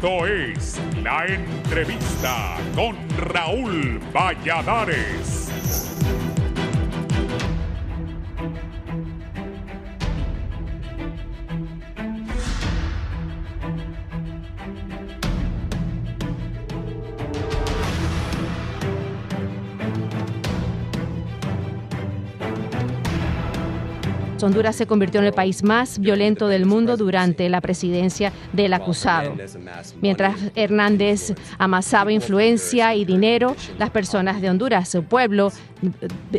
Esto es La Entrevista con Raúl Valladares. Honduras se convirtió en el país más violento del mundo durante la presidencia del acusado. Mientras Hernández amasaba influencia y dinero, las personas de Honduras, su pueblo,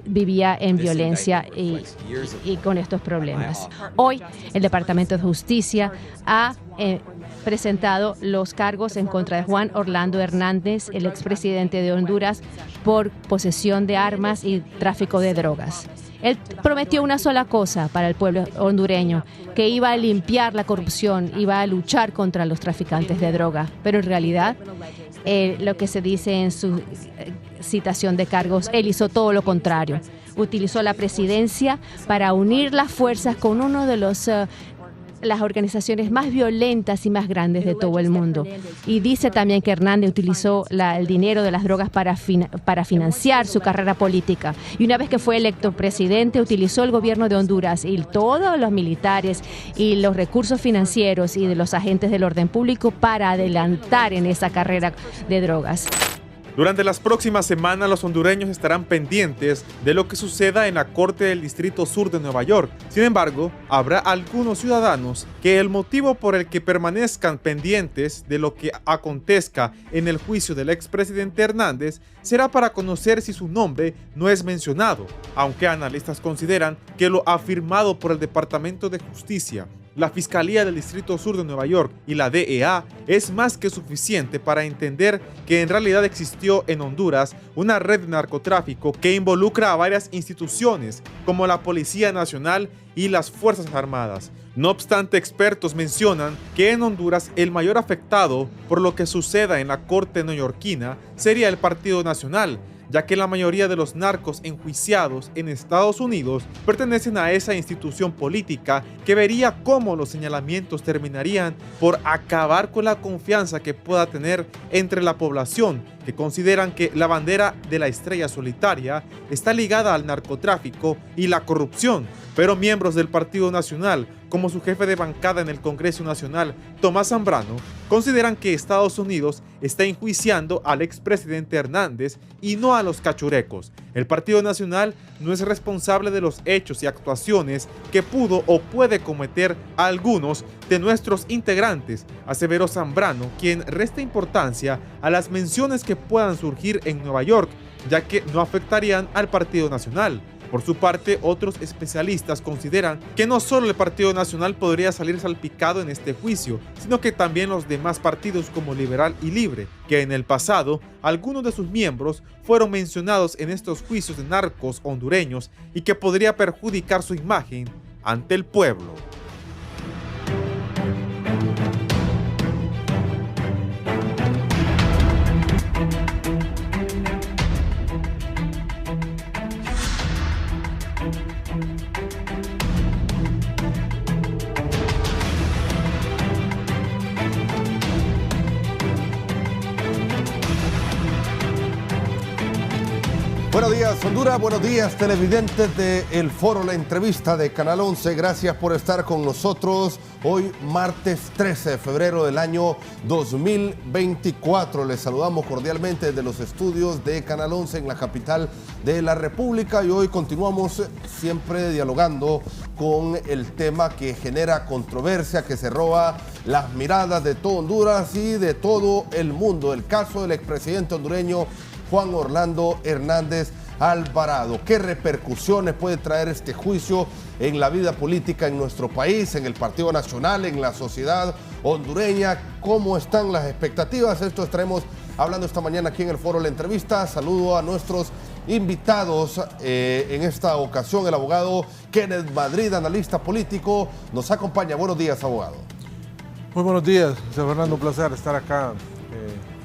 vivía en violencia y con estos problemas. Hoy, el Departamento de Justicia ha presentado los cargos en contra de Juan Orlando Hernández, el expresidente de Honduras, por posesión de armas y tráfico de drogas. Él prometió una sola cosa para el pueblo hondureño, que iba a limpiar la corrupción, iba a luchar contra los traficantes de droga. Pero en realidad, lo que se dice en su citación de cargos, él hizo todo lo contrario. Utilizó la presidencia para unir las fuerzas con uno de las organizaciones más violentas y más grandes de todo el mundo. Y dice también que Hernández utilizó el dinero de las drogas para financiar su carrera política. Y una vez que fue electo presidente, utilizó el gobierno de Honduras y todos los militares y los recursos financieros y de los agentes del orden público para adelantar en esa carrera de drogas. Durante las próximas semanas, los hondureños estarán pendientes de lo que suceda en la Corte del Distrito Sur de Nueva York. Sin embargo, habrá algunos ciudadanos que el motivo por el que permanezcan pendientes de lo que acontezca en el juicio del expresidente Hernández será para conocer si su nombre no es mencionado, aunque analistas consideran que lo afirmado por el Departamento de Justicia, la Fiscalía del Distrito Sur de Nueva York y la DEA es más que suficiente para entender que en realidad existió en Honduras una red de narcotráfico que involucra a varias instituciones como la Policía Nacional y las Fuerzas Armadas. No obstante, expertos mencionan que en Honduras el mayor afectado por lo que suceda en la Corte neoyorquina sería el Partido Nacional, ya que la mayoría de los narcos enjuiciados en Estados Unidos pertenecen a esa institución política que vería cómo los señalamientos terminarían por acabar con la confianza que pueda tener entre la población, que consideran que la bandera de la estrella solitaria está ligada al narcotráfico y la corrupción. Pero miembros del Partido Nacional, como su jefe de bancada en el Congreso Nacional, Tomás Zambrano, consideran que Estados Unidos está enjuiciando al expresidente Hernández y no a los cachurecos. El Partido Nacional no es responsable de los hechos y actuaciones que pudo o puede cometer a algunos de nuestros integrantes, aseveró Zambrano, quien resta importancia a las menciones que puedan surgir en Nueva York, ya que no afectarían al Partido Nacional. Por su parte, otros especialistas consideran que no solo el Partido Nacional podría salir salpicado en este juicio, sino que también los demás partidos como Liberal y Libre, que en el pasado algunos de sus miembros fueron mencionados en estos juicios de narcos hondureños y que podría perjudicar su imagen ante el pueblo. Buenos días, Honduras. Buenos días, televidentes de El Foro, la entrevista de Canal 11. Gracias por estar con nosotros hoy, martes 13 de febrero del año 2024. Les saludamos cordialmente desde los estudios de Canal 11 en la capital de la República y hoy continuamos siempre dialogando con el tema que genera controversia, que se roba las miradas de todo Honduras y de todo el mundo. El caso del expresidente hondureño Juan Orlando Hernández Alvarado. ¿Qué repercusiones puede traer este juicio en la vida política en nuestro país, en el Partido Nacional, en la sociedad hondureña? ¿Cómo están las expectativas? Esto estaremos hablando esta mañana aquí en el Foro La Entrevista. Saludo a nuestros invitados. En esta ocasión el abogado Kenneth Madrid, analista político, nos acompaña. Buenos días, abogado. Muy buenos días, José Fernando. Un placer estar acá,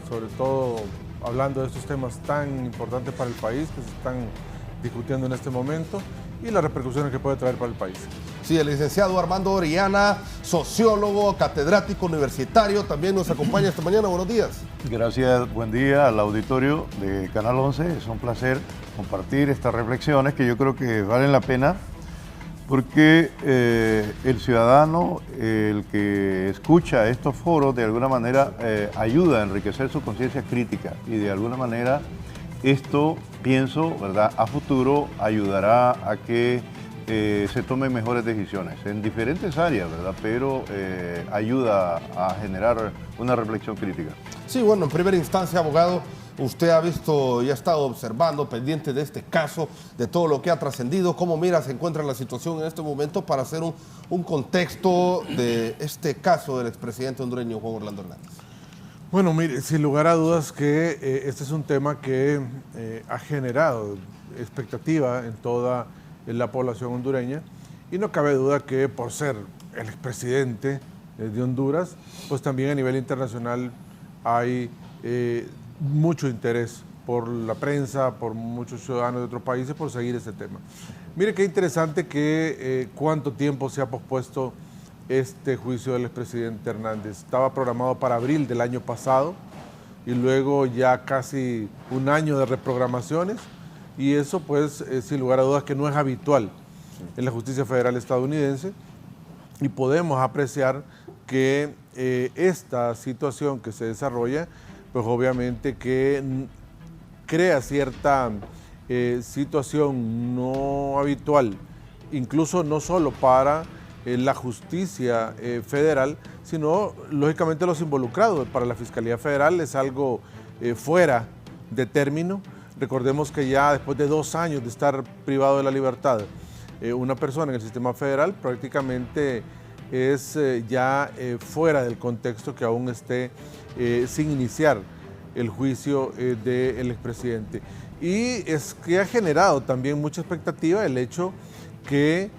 sobre todo hablando de estos temas tan importantes para el país que se están discutiendo en este momento y las repercusiones que puede traer para el país. Sí, el licenciado Armando Orellana, sociólogo, catedrático universitario, también nos acompaña esta mañana. Buenos días. Gracias, buen día al auditorio de Canal 11. Es un placer compartir estas reflexiones que yo creo que valen la pena porque el ciudadano, el que escucha estos foros, de alguna manera ayuda a enriquecer su conciencia crítica y de alguna manera esto, pienso, ¿verdad?, a futuro ayudará a que se tomen mejores decisiones en diferentes áreas, ¿verdad?, pero ayuda a generar una reflexión crítica. Sí, bueno, en primera instancia, abogado, usted ha visto y ha estado observando, pendiente de este caso, de todo lo que ha trascendido. ¿Cómo mira, se encuentra la situación en este momento para hacer un contexto de este caso del expresidente hondureño Juan Orlando Hernández? Bueno, mire, sin lugar a dudas que este es un tema que ha generado expectativa en toda la población hondureña y no cabe duda que por ser el expresidente de Honduras, pues también a nivel internacional hay mucho interés por la prensa, por muchos ciudadanos de otros países por seguir este tema. Mire qué interesante que cuánto tiempo se ha pospuesto este juicio del expresidente Hernández. Estaba programado para abril del año pasado y luego ya casi un año de reprogramaciones. Y eso, pues, sin lugar a dudas que no es habitual en la justicia federal estadounidense. Y podemos apreciar que esta situación que se desarrolla, pues obviamente que crea cierta situación no habitual, incluso no solo para la justicia federal, sino lógicamente los involucrados. Para la Fiscalía Federal es algo fuera de término. Recordemos que ya después de 2 años de estar privado de la libertad, una persona en el sistema federal prácticamente es ya fuera del contexto que aún esté sin iniciar el juicio del expresidente. Y es que ha generado también mucha expectativa el hecho que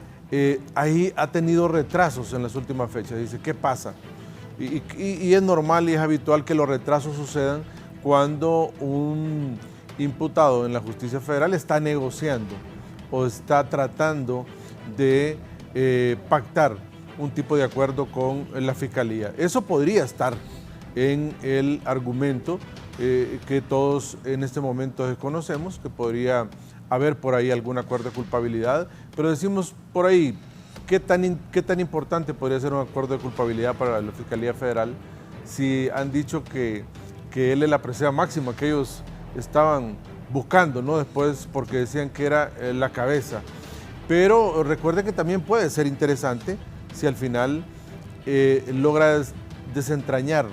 ahí ha tenido retrasos en las últimas fechas. Dice, ¿qué pasa? Y es normal y es habitual que los retrasos sucedan cuando un imputado en la justicia federal está negociando o está tratando de pactar un tipo de acuerdo con la fiscalía. Eso podría estar en el argumento que todos en este momento desconocemos, que podría haber por ahí algún acuerdo de culpabilidad, pero decimos por ahí, ¿qué tan importante podría ser un acuerdo de culpabilidad para la Fiscalía Federal si han dicho que él es la presea máxima que ellos estaban buscando, ¿no? Después porque decían que era la cabeza. Pero recuerde que también puede ser interesante si al final logra desentrañar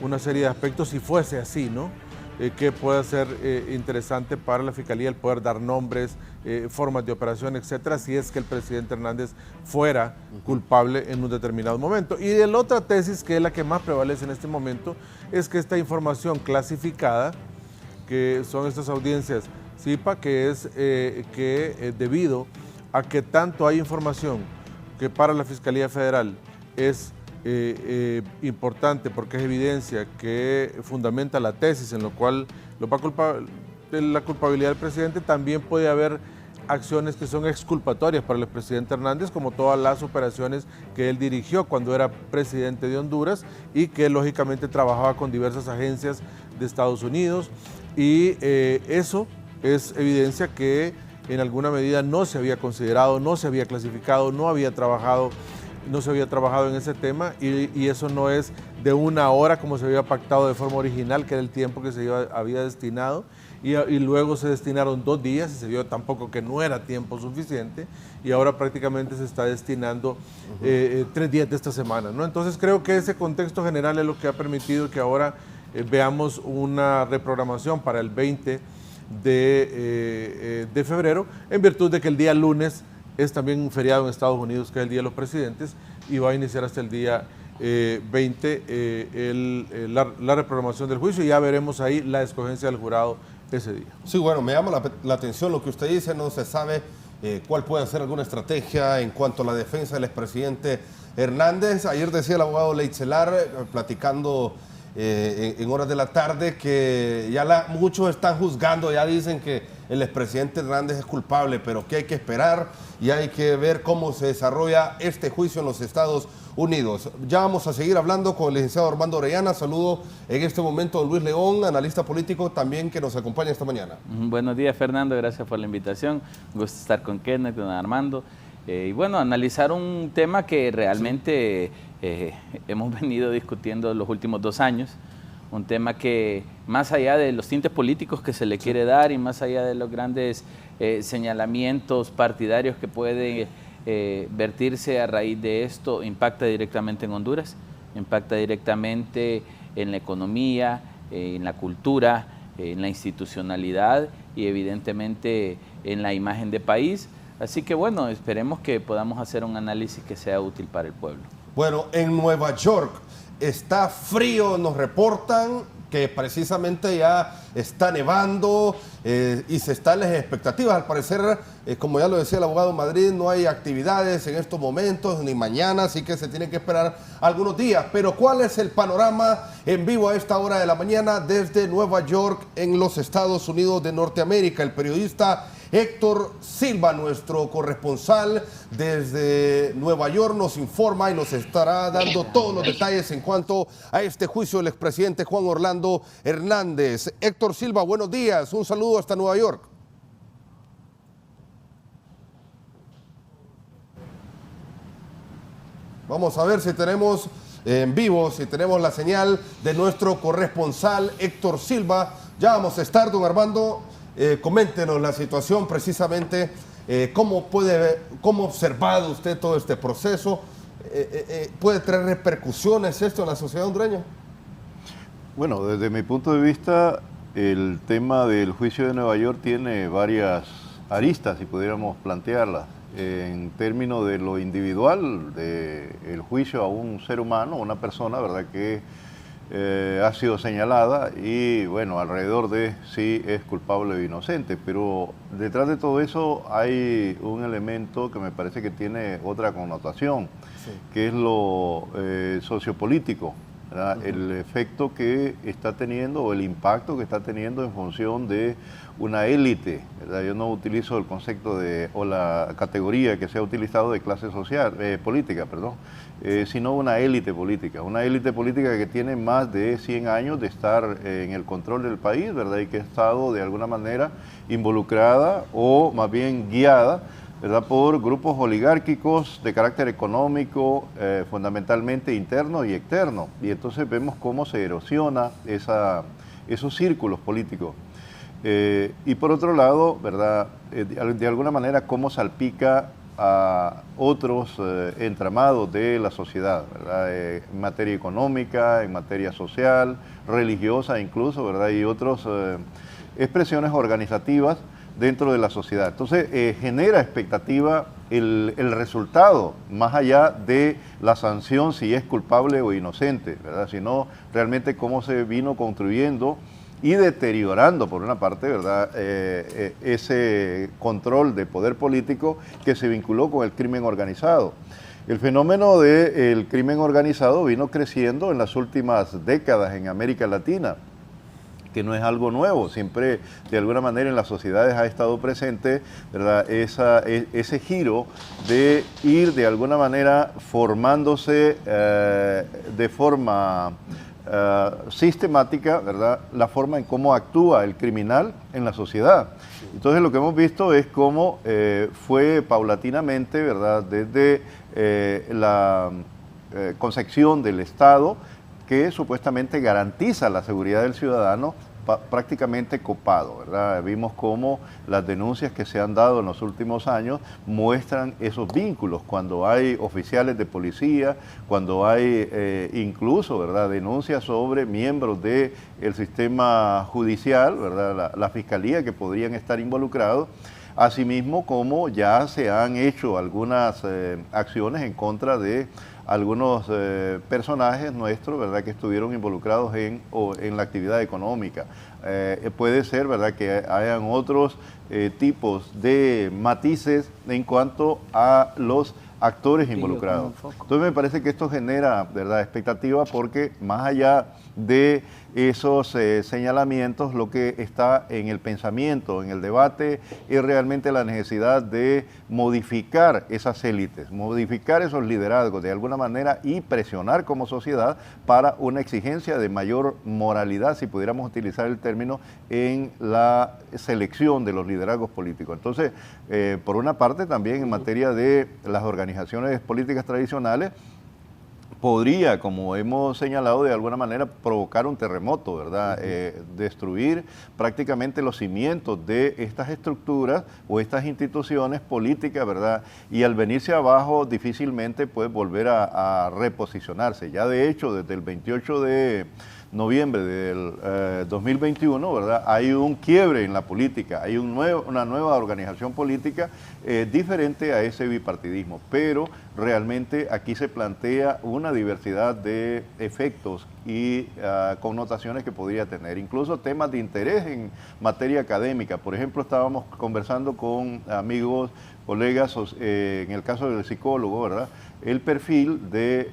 una serie de aspectos, si fuese así, ¿no? Que pueda ser interesante para la Fiscalía el poder dar nombres, formas de operación, etcétera, si es que el presidente Hernández fuera culpable en un determinado momento. Y la otra tesis, que es la que más prevalece en este momento, es que esta información clasificada, que son estas audiencias CIPA, que es debido a que tanto hay información que para la Fiscalía Federal es importante porque es evidencia que fundamenta la tesis en lo cual la culpabilidad del presidente, también puede haber acciones que son exculpatorias para el expresidente Hernández, como todas las operaciones que él dirigió cuando era presidente de Honduras y que lógicamente trabajaba con diversas agencias de Estados Unidos, y eso es evidencia que en alguna medida no se había considerado, no se había clasificado, no se había trabajado en ese tema, y eso no es de una hora como se había pactado de forma original, que era el tiempo que se había destinado, y luego se destinaron 2 días y se vio tampoco que no era tiempo suficiente, y ahora prácticamente se está destinando 3 días de esta semana, ¿no? Entonces creo que ese contexto general es lo que ha permitido que ahora veamos una reprogramación para el 20 de febrero, en virtud de que el día lunes es también un feriado en Estados Unidos, que es el Día de los Presidentes, y va a iniciar hasta el día 20 la reprogramación del juicio, y ya veremos ahí la escogencia del jurado ese día. Sí, bueno, me llama la atención lo que usted dice, no se sabe cuál puede ser alguna estrategia en cuanto a la defensa del expresidente Hernández. Ayer decía el abogado Leitzelar, platicando en horas de la tarde, que ya muchos están juzgando, ya dicen que el expresidente Hernández es culpable, pero que hay que esperar y hay que ver cómo se desarrolla este juicio en los Estados Unidos. Ya vamos a seguir hablando con el licenciado Armando Orellana. Saludo en este momento a don Luis León, analista político también que nos acompaña esta mañana. Buenos días, Fernando, gracias por la invitación. Un gusto estar con Kenneth, con Armando. Y bueno, analizar un tema que realmente hemos venido discutiendo los últimos 2 años. Un tema que más allá de los tintes políticos que se le quiere dar y más allá de los grandes señalamientos partidarios que pueden vertirse a raíz de esto, impacta directamente en Honduras, impacta directamente en la economía, en la cultura, en la institucionalidad y evidentemente en la imagen de país. Así que bueno, esperemos que podamos hacer un análisis que sea útil para el pueblo. Bueno, en Nueva York está frío, nos reportan que precisamente ya está nevando y se están las expectativas. Al parecer, como ya lo decía el abogado en Madrid, no hay actividades en estos momentos, ni mañana, así que se tienen que esperar algunos días. Pero ¿cuál es el panorama en vivo a esta hora de la mañana desde Nueva York en los Estados Unidos de Norteamérica? El periodista Héctor Silva, nuestro corresponsal desde Nueva York, nos informa y nos estará dando todos los detalles en cuanto a este juicio del expresidente Juan Orlando Hernández. Héctor Silva, buenos días, un saludo hasta Nueva York. Vamos a ver si tenemos en vivo, si tenemos la señal de nuestro corresponsal Héctor Silva. Ya vamos a estar, don Armando. Coméntenos la situación precisamente, cómo ha observado usted todo este proceso. ¿Puede traer repercusiones esto en la sociedad hondureña? Bueno, desde mi punto de vista, el tema del juicio de Nueva York tiene varias aristas, si pudiéramos plantearlas. En términos de lo individual, del juicio a un ser humano, una persona, ¿verdad?, que ha sido señalada y bueno, alrededor de si es culpable o inocente, pero detrás de todo eso hay un elemento que me parece que tiene otra connotación, sí, que es lo sociopolítico, ¿verdad? El efecto que está teniendo o el impacto que está teniendo en función de una élite, ¿verdad? Yo no utilizo el concepto o la categoría que se ha utilizado de clase social, política, perdón, sino una élite política que tiene más de 100 años de estar en el control del país, ¿verdad? Y que ha estado de alguna manera involucrada o más bien guiada, ¿verdad?, por grupos oligárquicos de carácter económico, fundamentalmente interno y externo. Y entonces vemos cómo se erosiona esos círculos políticos. Y por otro lado, ¿verdad?, de alguna manera cómo salpica a otros entramados de la sociedad, ¿verdad?, en materia económica, en materia social, religiosa incluso, ¿verdad?, y otras expresiones organizativas dentro de la sociedad. Entonces genera expectativa el resultado, más allá de la sanción si es culpable o inocente, ¿verdad?, sino realmente cómo se vino construyendo y deteriorando, por una parte, ¿verdad?, ese control de poder político que se vinculó con el crimen organizado. El fenómeno del crimen organizado vino creciendo en las últimas décadas en América Latina, que no es algo nuevo, siempre de alguna manera en las sociedades ha estado presente, ¿verdad?, ese giro de ir de alguna manera formándose de forma sistemática, ¿verdad?, la forma en cómo actúa el criminal en la sociedad. Entonces lo que hemos visto es cómo fue paulatinamente, ¿verdad?, desde la concepción del Estado, que supuestamente garantiza la seguridad del ciudadano, prácticamente copado, ¿verdad? Vimos cómo las denuncias que se han dado en los últimos años muestran esos vínculos, cuando hay oficiales de policía, cuando hay incluso, ¿verdad?, denuncias sobre miembros del sistema judicial, ¿verdad?, la fiscalía, que podrían estar involucrados. Asimismo, como ya se han hecho algunas acciones en contra de algunos personajes nuestros, ¿verdad?, que estuvieron involucrados en la actividad económica. Puede ser, ¿verdad?, que hayan otros tipos de matices en cuanto a los actores involucrados. Entonces me parece que esto genera, ¿verdad?, expectativa, porque más allá de esos señalamientos, lo que está en el pensamiento, en el debate, es realmente la necesidad de modificar esas élites, modificar esos liderazgos de alguna manera y presionar como sociedad para una exigencia de mayor moralidad, si pudiéramos utilizar el término, en la selección de los liderazgos políticos. Entonces, por una parte también en materia de las organizaciones políticas tradicionales, podría, como hemos señalado, de alguna manera provocar un terremoto, ¿verdad? Destruir prácticamente los cimientos de estas estructuras o estas instituciones políticas, ¿verdad? Y al venirse abajo difícilmente puede volver a reposicionarse. Ya de hecho, desde el 28 de noviembre del 2021, ¿verdad? Hay un quiebre en la política, hay una nueva organización política diferente a ese bipartidismo, pero realmente aquí se plantea una diversidad de efectos y connotaciones que podría tener, incluso temas de interés en materia académica. Por ejemplo, estábamos conversando con amigos, colegas, en el caso del psicólogo, ¿verdad? El perfil del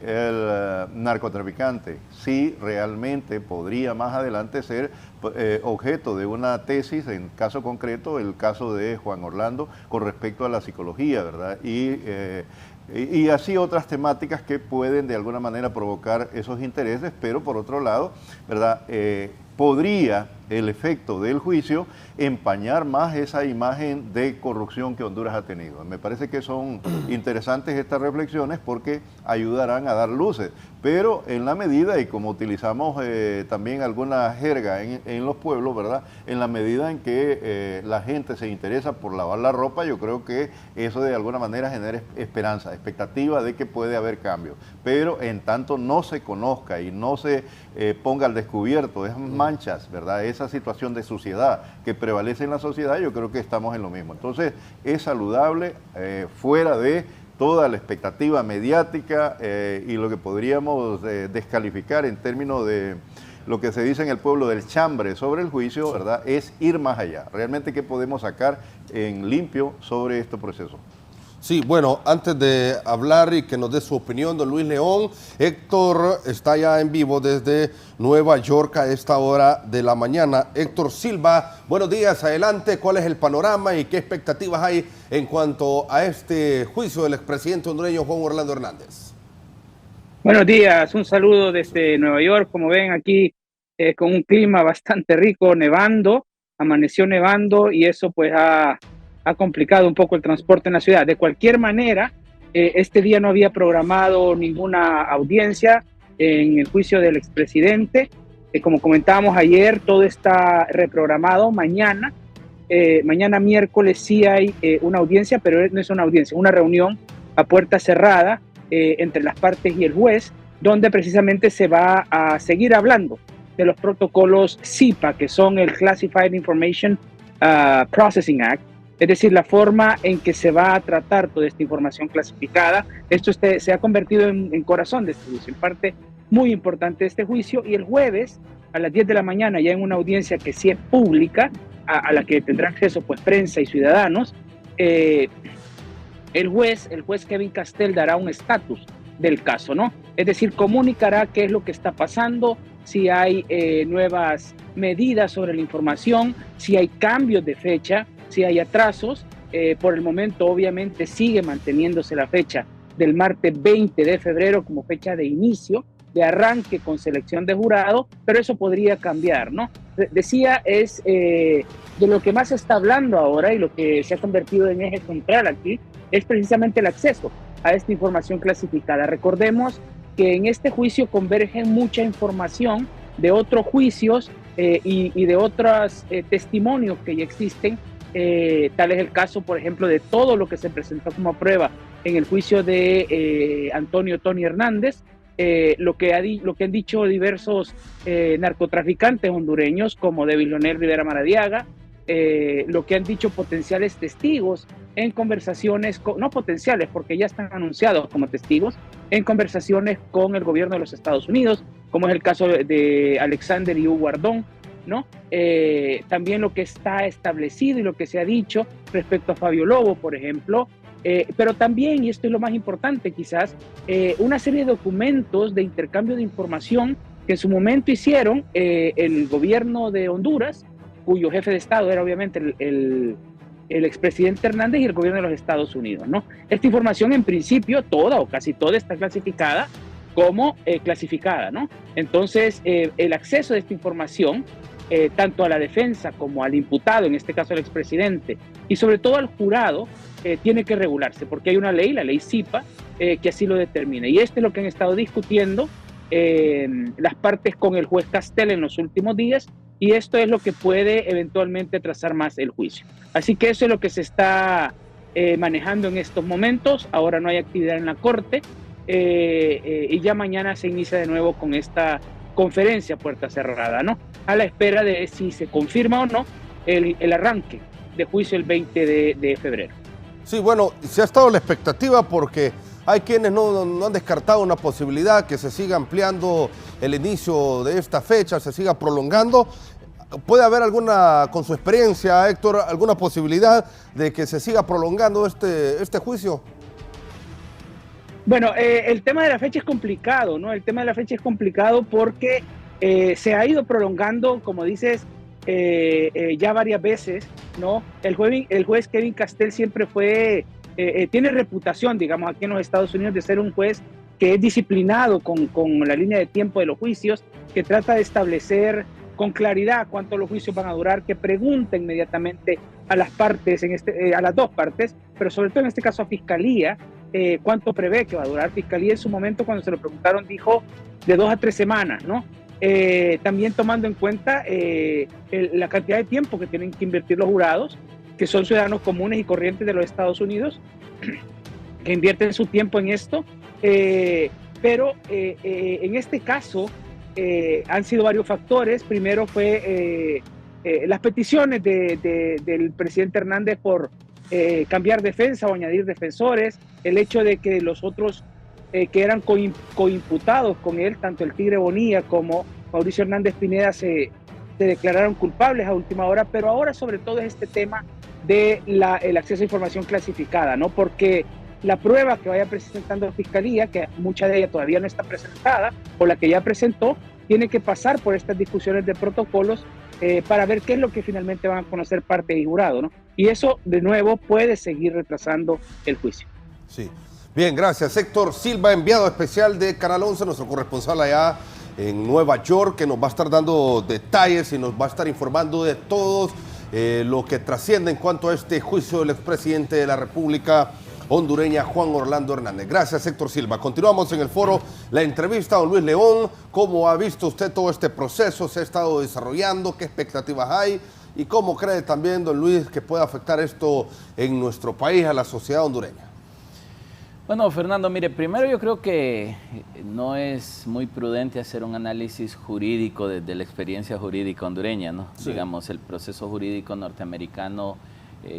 narcotraficante, si realmente podría más adelante ser objeto de una tesis, en caso concreto, el caso de Juan Orlando, con respecto a la psicología, ¿verdad? Y así otras temáticas que pueden de alguna manera provocar esos intereses, pero por otro lado, ¿verdad? Podría el efecto del juicio empañar más esa imagen de corrupción que Honduras ha tenido. Me parece que son interesantes estas reflexiones porque ayudarán a dar luces, pero en la medida, y como utilizamos también alguna jerga en los pueblos, ¿verdad? En la medida en que la gente se interesa por lavar la ropa, yo creo que eso de alguna manera genera esperanza, expectativa de que puede haber cambio. Pero en tanto no se conozca y no se ponga al descubierto esas manchas, ¿verdad? Esa situación de suciedad que prevalece en la sociedad, yo creo que estamos en lo mismo. Entonces, es saludable, fuera de toda la expectativa mediática y lo que podríamos descalificar en términos de lo que se dice en el pueblo del chambre sobre el juicio, ¿verdad? Es ir más allá. Realmente, ¿qué podemos sacar en limpio sobre este proceso? Sí, bueno, antes de hablar y que nos dé su opinión, don Luis León, Héctor está ya en vivo desde Nueva York a esta hora de la mañana. Héctor Silva, buenos días, adelante, ¿cuál es el panorama y qué expectativas hay en cuanto a este juicio del expresidente hondureño Juan Orlando Hernández? Buenos días, un saludo desde Nueva York, como ven aquí con un clima bastante rico, nevando, amaneció nevando y eso pues ha complicado un poco el transporte en la ciudad. De cualquier manera, este día no había programado ninguna audiencia en el juicio del expresidente. Como comentábamos ayer, todo está reprogramado. Mañana miércoles sí hay una audiencia, pero no es una audiencia, una reunión a puerta cerrada entre las partes y el juez, donde precisamente se va a seguir hablando de los protocolos CIPA, que son el Classified Information Processing Act, es decir, la forma en que se va a tratar toda esta información clasificada. Esto se ha convertido en corazón de este juicio, en parte muy importante de este juicio, y el jueves a las 10 de la mañana, ya en una audiencia que sí es pública, a la que tendrá acceso pues prensa y ciudadanos, el juez Kevin Castell dará un estatus del caso, ¿no? Es decir, comunicará qué es lo que está pasando, si hay nuevas medidas sobre la información, si hay cambios de fecha, si hay atrasos. Por el momento obviamente sigue manteniéndose la fecha del martes 20 de febrero como fecha de inicio, de arranque con selección de jurado, pero eso podría cambiar, ¿no? Decía, es de lo que más se está hablando ahora y lo que se ha convertido en eje central aquí, es precisamente el acceso a esta información clasificada. Recordemos que en este juicio convergen mucha información de otros juicios y de otros testimonios que ya existen. Tal es el caso, por ejemplo, de todo lo que se presentó como prueba en el juicio de Antonio Tony Hernández, lo que han dicho diversos narcotraficantes hondureños como David Leonel Rivera Maradiaga, lo que han dicho potenciales testigos en conversaciones, no potenciales porque ya están anunciados como testigos, en conversaciones con el gobierno de los Estados Unidos, como es el caso de Alexander y Hugo Guardón, ¿no? También lo que está establecido y lo que se ha dicho respecto a Fabio Lobo, por ejemplo, pero también, y esto es lo más importante quizás, una serie de documentos de intercambio de información que en su momento hicieron el gobierno de Honduras, cuyo jefe de Estado era obviamente el expresidente Hernández, y el gobierno de los Estados Unidos, ¿no? Esta información en principio toda o casi toda está clasificada como clasificada, ¿no? Entonces el acceso de esta información tanto a la defensa como al imputado, en este caso el expresidente, y sobre todo al jurado, tiene que regularse, porque hay una ley, la ley CIPA, que así lo determina. Y esto es lo que han estado discutiendo las partes con el juez Castel en los últimos días, y esto es lo que puede eventualmente trazar más el juicio. Así que eso es lo que se está manejando en estos momentos. Ahora no hay actividad en la corte, y ya mañana se inicia de nuevo con esta conferencia puerta cerrada, ¿no? A la espera de si se confirma o no el arranque de juicio el 20 de febrero. Sí, bueno, se ha estado la expectativa porque hay quienes no han descartado una posibilidad que se siga ampliando el inicio de esta fecha, se siga prolongando. ¿Puede haber alguna, con su experiencia, Héctor, alguna posibilidad de que se siga prolongando este juicio? Bueno, el tema de la fecha es complicado, ¿no? El tema de la fecha es complicado porque se ha ido prolongando, como dices, ya varias veces, ¿no? El juez Kevin Castel siempre tiene reputación, digamos, aquí en los Estados Unidos de ser un juez que es disciplinado con la línea de tiempo de los juicios, que trata de establecer con claridad cuánto los juicios van a durar, que pregunta inmediatamente a las partes, a las dos partes, pero sobre todo en este caso a Fiscalía, cuánto prevé que va a durar. Fiscalía en su momento, cuando se lo preguntaron, dijo de 2 a 3 semanas, ¿no? También tomando en cuenta la cantidad de tiempo que tienen que invertir los jurados, que son ciudadanos comunes y corrientes de los Estados Unidos, que invierten su tiempo en esto, pero en este caso han sido varios factores. Primero fue las peticiones del presidente Hernández por cambiar defensa o añadir defensores, el hecho de que los otros que eran coimputados con él, tanto el Tigre Bonilla como Mauricio Hernández Pineda, se declararon culpables a última hora, pero ahora sobre todo es este tema del acceso a información clasificada, ¿no? Porque la prueba que vaya presentando la Fiscalía, que mucha de ella todavía no está presentada, o la que ya presentó, tiene que pasar por estas discusiones de protocolos para ver qué es lo que finalmente van a conocer parte y jurado, ¿no? Y eso, de nuevo, puede seguir retrasando el juicio. Sí. Bien, gracias. Héctor Silva, enviado especial de Canal 11, nuestro corresponsal allá en Nueva York, que nos va a estar dando detalles y nos va a estar informando de todo lo que trasciende en cuanto a este juicio del expresidente de la República hondureña, Juan Orlando Hernández. Gracias, Héctor Silva. Continuamos en el foro, la entrevista a don Luis León. ¿Cómo ha visto usted todo este proceso? ¿Se ha estado desarrollando? ¿Qué expectativas hay? ¿Y cómo cree también, don Luis, que puede afectar esto en nuestro país, a la sociedad hondureña? Bueno, Fernando, mire, primero yo creo que no es muy prudente hacer un análisis jurídico desde la experiencia jurídica hondureña, ¿no? Sí. Digamos, el proceso jurídico norteamericano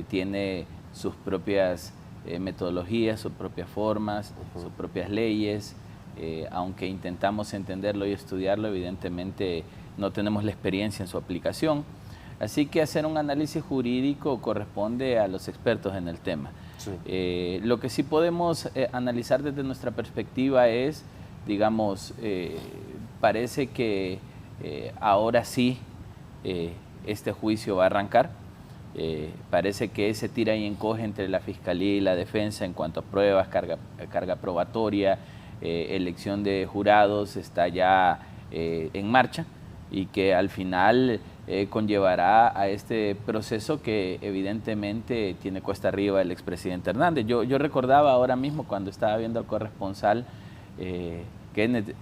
tiene sus propias metodologías, sus propias formas, sus propias leyes. Aunque intentamos entenderlo y estudiarlo, evidentemente no tenemos la experiencia en su aplicación. Así que hacer un análisis jurídico corresponde a los expertos en el tema. Sí. Lo que sí podemos analizar desde nuestra perspectiva es, digamos, parece que ahora sí este juicio va a arrancar. Parece que ese tira y encoge entre la Fiscalía y la Defensa en cuanto a pruebas, carga probatoria, elección de jurados está ya en marcha, y que al final conllevará a este proceso que evidentemente tiene cuesta arriba el expresidente Hernández. Yo recordaba ahora mismo cuando estaba viendo al corresponsal, Kenneth,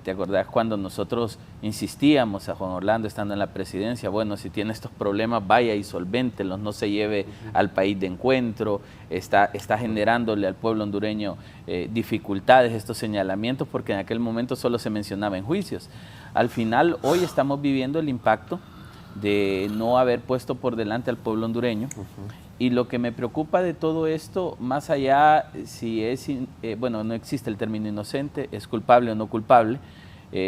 ¿te acordás cuando nosotros insistíamos a Juan Orlando estando en la presidencia? Bueno, si tiene estos problemas, vaya y solvéntelos, no se lleve al país de encuentro, está generándole al pueblo hondureño dificultades estos señalamientos, porque en aquel momento solo se mencionaba en juicios. Al final, hoy estamos viviendo el impacto de no haber puesto por delante al pueblo hondureño. Y lo que me preocupa de todo esto, más allá si es, bueno, no existe el término inocente, es culpable o no culpable,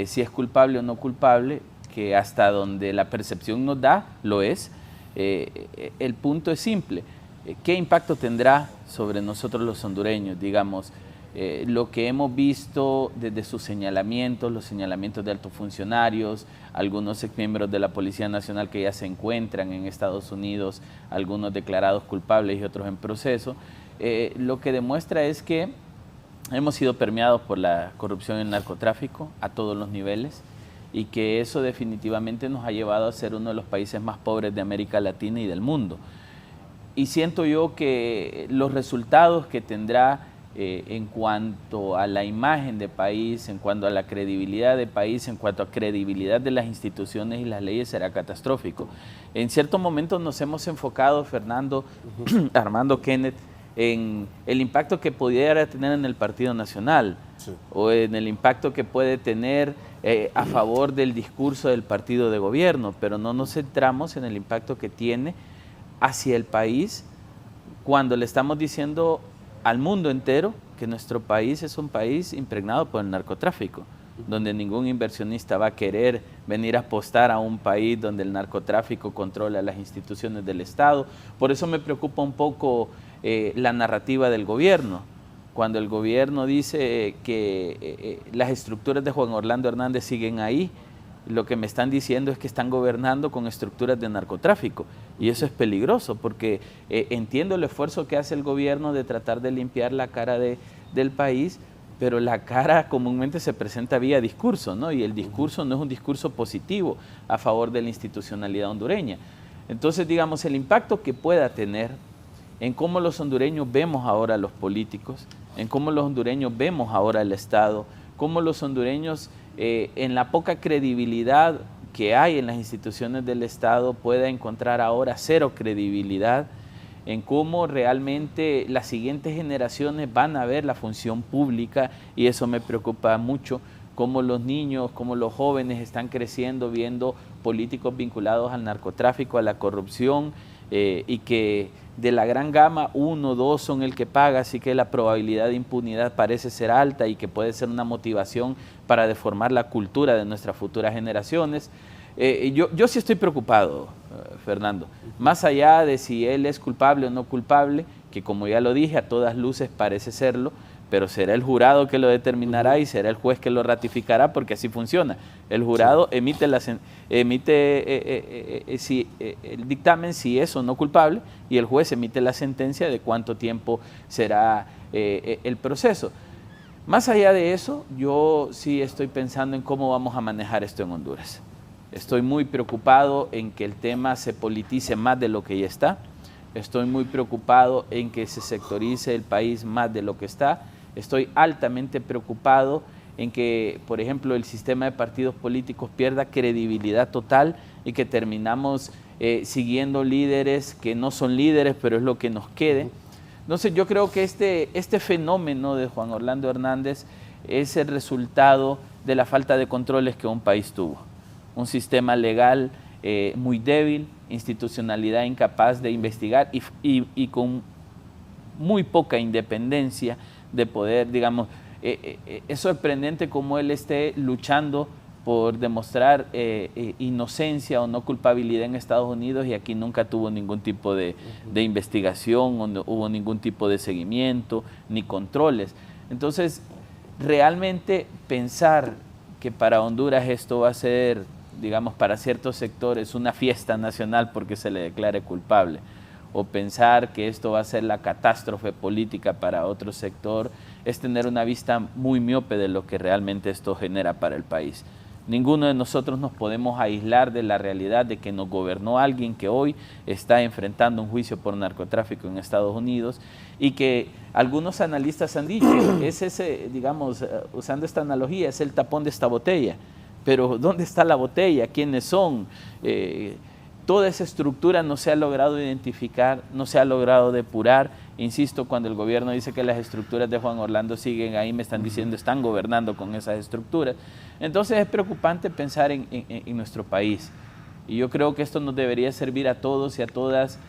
si es culpable o no culpable, que hasta donde la percepción nos da, lo es, el punto es simple. ¿Qué impacto tendrá sobre nosotros los hondureños? Digamos, lo que hemos visto desde sus señalamientos, los señalamientos de altos funcionarios, algunos exmiembros de la Policía Nacional que ya se encuentran en Estados Unidos, algunos declarados culpables y otros en proceso, lo que demuestra es que hemos sido permeados por la corrupción y el narcotráfico a todos los niveles, y que eso definitivamente nos ha llevado a ser uno de los países más pobres de América Latina y del mundo. Y siento yo que los resultados que tendrá en cuanto a la imagen de país, en cuanto a la credibilidad de país, en cuanto a credibilidad de las instituciones y las leyes, será catastrófico. En cierto momento nos hemos enfocado, Fernando, Armando, Kenneth, en el impacto que pudiera tener en el Partido Nacional, sí, o en el impacto que puede tener a favor del discurso del partido de gobierno, pero no nos centramos en el impacto que tiene hacia el país cuando le estamos diciendo al mundo entero que nuestro país es un país impregnado por el narcotráfico, donde ningún inversionista va a querer venir a apostar a un país donde el narcotráfico controla las instituciones del Estado. Por eso me preocupa un poco la narrativa del gobierno. Cuando el gobierno dice que las estructuras de Juan Orlando Hernández siguen ahí, lo que me están diciendo es que están gobernando con estructuras de narcotráfico, y eso es peligroso porque entiendo el esfuerzo que hace el gobierno de tratar de limpiar la cara del país, pero la cara comúnmente se presenta vía discurso, ¿no? Y el discurso no es un discurso positivo a favor de la institucionalidad hondureña. Entonces, digamos, el impacto que pueda tener en cómo los hondureños vemos ahora a los políticos, en cómo los hondureños vemos ahora el Estado, cómo los hondureños en la poca credibilidad que hay en las instituciones del Estado pueda encontrar ahora cero credibilidad, en cómo realmente las siguientes generaciones van a ver la función pública, y eso me preocupa mucho, cómo los niños, cómo los jóvenes están creciendo viendo políticos vinculados al narcotráfico, a la corrupción, y que de la gran gama, 1 o 2 son el que paga, así que la probabilidad de impunidad parece ser alta y que puede ser una motivación para deformar la cultura de nuestras futuras generaciones. Yo sí estoy preocupado, Fernando, más allá de si él es culpable o no culpable, que como ya lo dije, a todas luces parece serlo, pero será el jurado que lo determinará y será el juez que lo ratificará, porque así funciona. El jurado emite el dictamen si es o no culpable, y el juez emite la sentencia de cuánto tiempo será el proceso. Más allá de eso, yo sí estoy pensando en cómo vamos a manejar esto en Honduras. Estoy muy preocupado en que el tema se politice más de lo que ya está. Estoy muy preocupado en que se sectorice el país más de lo que está. Estoy altamente preocupado en que, por ejemplo, el sistema de partidos políticos pierda credibilidad total y que terminamos siguiendo líderes que no son líderes, pero es lo que nos quede. Entonces yo creo que este fenómeno de Juan Orlando Hernández es el resultado de la falta de controles que un país tuvo. Un sistema legal muy débil, institucionalidad incapaz de investigar y con muy poca independencia de poder, digamos, es sorprendente cómo él esté luchando por demostrar inocencia o no culpabilidad en Estados Unidos, y aquí nunca tuvo ningún tipo de investigación, o no hubo ningún tipo de seguimiento ni controles. Entonces, realmente pensar que para Honduras esto va a ser, digamos, para ciertos sectores una fiesta nacional porque se le declare culpable, o pensar que esto va a ser la catástrofe política para otro sector, es tener una vista muy miope de lo que realmente esto genera para el país. Ninguno de nosotros nos podemos aislar de la realidad de que nos gobernó alguien que hoy está enfrentando un juicio por narcotráfico en Estados Unidos, y que algunos analistas han dicho, es ese, digamos, usando esta analogía, es el tapón de esta botella. Pero ¿dónde está la botella? ¿Quiénes son? Toda esa estructura no se ha logrado identificar, no se ha logrado depurar. Insisto, cuando el gobierno dice que las estructuras de Juan Orlando siguen ahí, me están diciendo están gobernando con esas estructuras. Entonces es preocupante pensar en nuestro país. Y yo creo que esto nos debería servir a todos y a todas,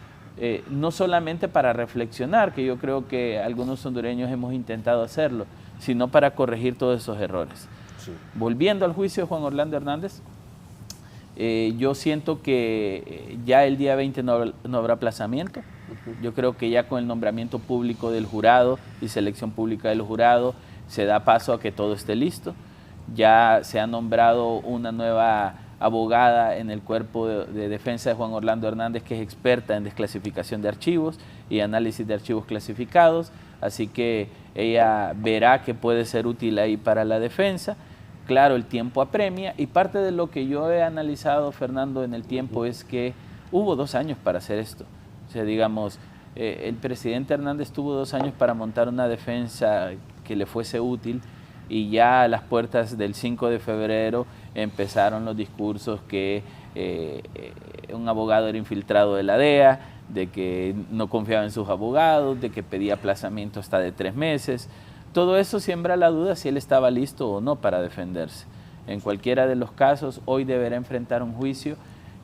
no solamente para reflexionar, que yo creo que algunos hondureños hemos intentado hacerlo, sino para corregir todos esos errores. Sí. Volviendo al juicio de Juan Orlando Hernández, Yo siento que ya el día 20 no habrá aplazamiento. Yo creo que ya con el nombramiento público del jurado y selección pública del jurado se da paso a que todo esté listo. Ya se ha nombrado una nueva abogada en el cuerpo de defensa de Juan Orlando Hernández, que es experta en desclasificación de archivos y análisis de archivos clasificados, así que ella verá que puede ser útil ahí para la defensa. Claro, el tiempo apremia, y parte de lo que yo he analizado, Fernando, en el tiempo es que hubo 2 años para hacer esto. O sea, digamos, el presidente Hernández tuvo 2 años para montar una defensa que le fuese útil, y ya a las puertas del 5 de febrero empezaron los discursos que un abogado era infiltrado de la DEA, de que no confiaba en sus abogados, de que pedía aplazamiento hasta de 3 meses. Todo eso siembra la duda si él estaba listo o no para defenderse. En cualquiera de los casos, hoy deberá enfrentar un juicio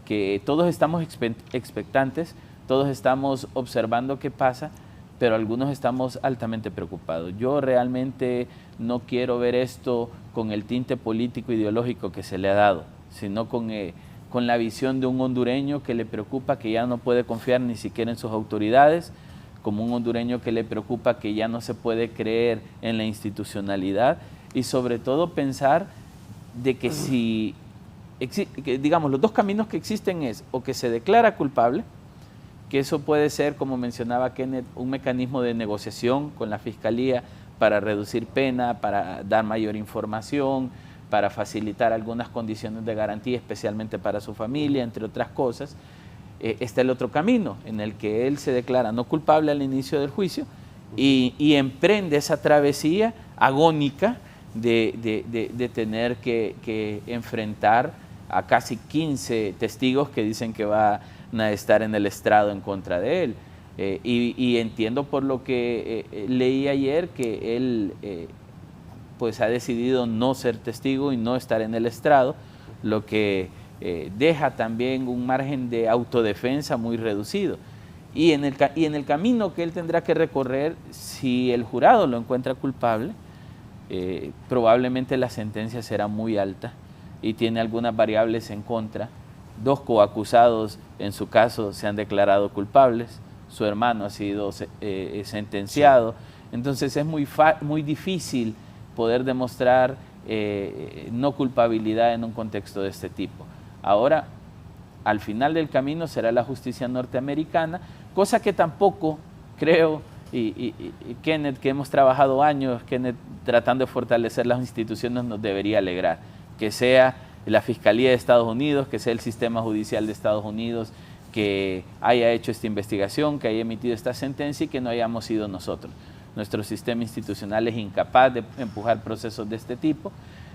que todos estamos expectantes, todos estamos observando qué pasa, pero algunos estamos altamente preocupados. Yo realmente no quiero ver esto con el tinte político ideológico que se le ha dado, sino con la visión de un hondureño que le preocupa que ya no puede confiar ni siquiera en sus autoridades, como un hondureño que le preocupa que ya no se puede creer en la institucionalidad, y sobre todo pensar de que digamos, los 2 caminos que existen es o que se declara culpable, que eso puede ser, como mencionaba Kenneth, un mecanismo de negociación con la Fiscalía para reducir pena, para dar mayor información, para facilitar algunas condiciones de garantía, especialmente para su familia, entre otras cosas. Está el otro camino, en el que él se declara no culpable al inicio del juicio y emprende esa travesía agónica de tener que enfrentar a casi 15 testigos que dicen que van a estar en el estrado en contra de él. Y entiendo por lo que leí ayer que él pues ha decidido no ser testigo y no estar en el estrado, lo que deja también un margen de autodefensa muy reducido. Y en el camino que él tendrá que recorrer, si el jurado lo encuentra culpable, probablemente la sentencia será muy alta y tiene algunas variables en contra. 2 coacusados en su caso se han declarado culpables, su hermano ha sido sentenciado, entonces es muy difícil poder demostrar no culpabilidad en un contexto de este tipo. Ahora, al final del camino será la justicia norteamericana, cosa que tampoco creo, y Kenneth, que hemos trabajado años, Kenneth, tratando de fortalecer las instituciones, nos debería alegrar, que sea la Fiscalía de Estados Unidos, que sea el sistema judicial de Estados Unidos, que haya hecho esta investigación, que haya emitido esta sentencia y que no hayamos sido nosotros. Nuestro sistema institucional es incapaz de empujar procesos de este tipo.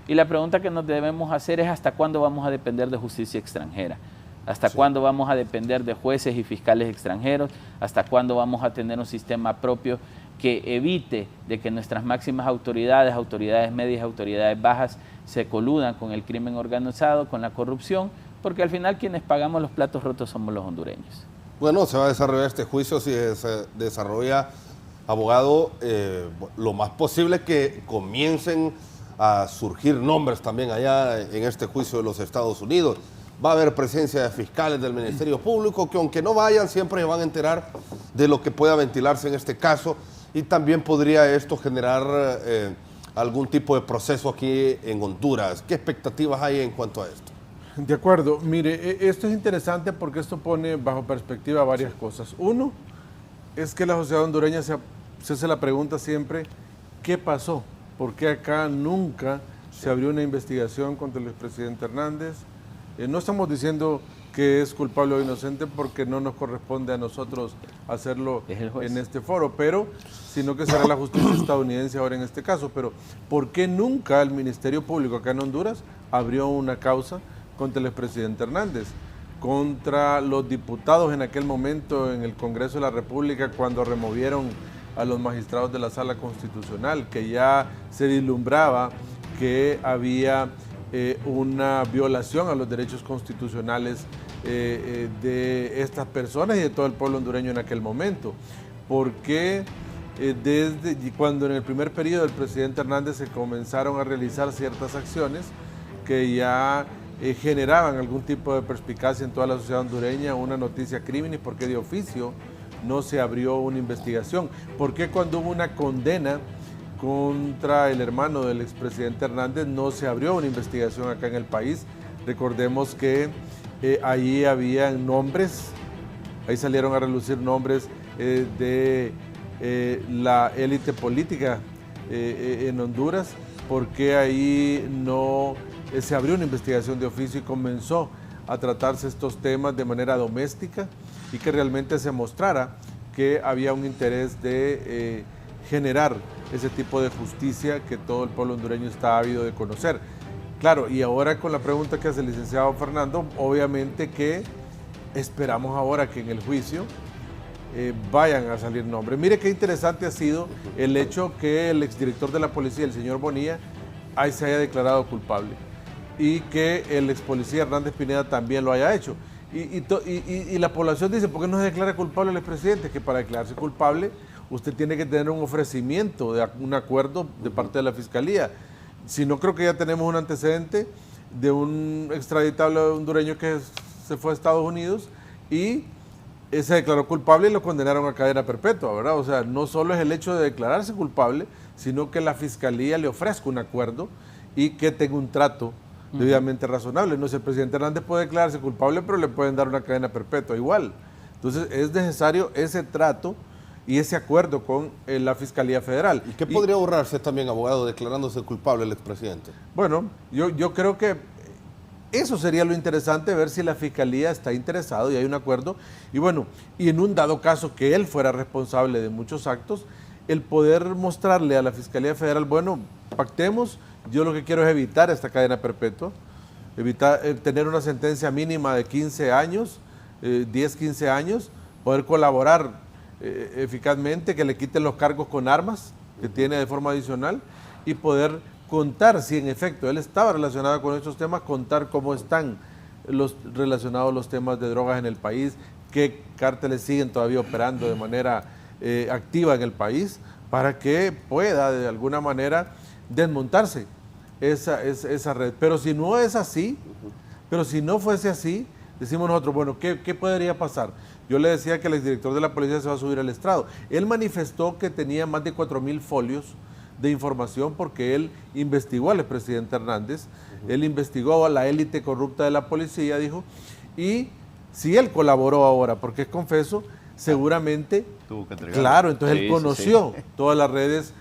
Y la pregunta que nos debemos hacer es ¿hasta cuándo vamos a depender de justicia extranjera? ¿Hasta cuándo vamos a depender de jueces y fiscales extranjeros? ¿Hasta cuándo vamos a tener un sistema propio que evite de que nuestras máximas autoridades, autoridades medias, autoridades bajas, se coludan con el crimen organizado, con la corrupción? Porque al final quienes pagamos los platos rotos somos los hondureños. Bueno, se va a desarrollar este juicio, si se desarrolla, abogado, lo más posible es que comiencen a surgir nombres también allá en este juicio de los Estados Unidos. Va a haber presencia de fiscales del Ministerio Público que, aunque no vayan, siempre van a enterar de lo que pueda ventilarse en este caso, y también podría esto generar algún tipo de proceso aquí en Honduras. ¿Qué expectativas hay en cuanto a esto? De acuerdo, mire, esto es interesante porque esto pone bajo perspectiva varias cosas. Uno, es que la sociedad hondureña se hace la pregunta siempre, ¿qué pasó? ¿Por qué acá nunca se abrió una investigación contra el expresidente Hernández? No estamos diciendo que es culpable o inocente porque no nos corresponde a nosotros hacerlo en este foro, sino que será la justicia estadounidense ahora en este caso. Pero ¿por qué nunca el Ministerio Público acá en Honduras abrió una causa contra el expresidente Hernández, contra los diputados en aquel momento en el Congreso de la República cuando removieron a los magistrados de la Sala Constitucional, que ya se vislumbraba que había una violación a los derechos constitucionales de estas personas y de todo el pueblo hondureño en aquel momento? Porque desde cuando en el primer periodo del presidente Hernández se comenzaron a realizar ciertas acciones que ya generaban algún tipo de perspicacia en toda la sociedad hondureña, una noticia crimen, y por qué de oficio no se abrió una investigación. ¿Por qué cuando hubo una condena contra el hermano del expresidente Hernández no se abrió una investigación acá en el país? Recordemos que ahí habían nombres, ahí salieron a relucir nombres de la élite política en Honduras. ¿Por qué ahí no se abrió una investigación de oficio y comenzó a tratarse estos temas de manera doméstica y que realmente se mostrara que había un interés de generar ese tipo de justicia que todo el pueblo hondureño está ávido de conocer? Claro, y ahora con la pregunta que hace el licenciado Fernando, obviamente que esperamos ahora que en el juicio vayan a salir nombres. Mire qué interesante ha sido el hecho que el exdirector de la policía, el señor Bonilla, ahí se haya declarado culpable y que el ex policía Hernández Pineda también lo haya hecho. Y la población dice, ¿por qué no se declara culpable el expresidente? Que para declararse culpable usted tiene que tener un ofrecimiento, de un acuerdo de parte de la Fiscalía. Si no, creo que ya tenemos un antecedente de un extraditable hondureño que se fue a Estados Unidos y se declaró culpable y lo condenaron a cadena perpetua, ¿verdad? O sea, no solo es el hecho de declararse culpable, sino que la Fiscalía le ofrezca un acuerdo y que tenga un trato debidamente razonable. No sé, el presidente Hernández puede declararse culpable, pero le pueden dar una cadena perpetua igual. Entonces, es necesario ese trato y ese acuerdo con la Fiscalía Federal. ¿Y qué podría ahorrarse también, abogado, declarándose culpable el expresidente? Bueno, yo creo que eso sería lo interesante, ver si la Fiscalía está interesado y hay un acuerdo. Y bueno, y en un dado caso que él fuera responsable de muchos actos, el poder mostrarle a la Fiscalía Federal, bueno, pactemos, yo lo que quiero es evitar esta cadena perpetua, evitar tener una sentencia mínima de 15 años, 10, 15 años, poder colaborar eficazmente, que le quiten los cargos con armas que tiene de forma adicional y poder contar si en efecto él estaba relacionado con estos temas, contar cómo están relacionados los temas de drogas en el país, qué cárteles siguen todavía operando de manera activa en el país, para que pueda de alguna manera desmontarse esa red. Pero si no es así, pero si no fuese así, decimos nosotros, bueno, ¿qué podría pasar? Yo le decía que el exdirector de la policía se va a subir al estrado. Él manifestó que tenía más de 4,000 folios de información porque él investigó al expresidente Hernández, él investigó a la élite corrupta de la policía, dijo, y si él colaboró ahora, porque es confeso, seguramente, tuvo que entregar. Claro, entonces él conoció todas las redes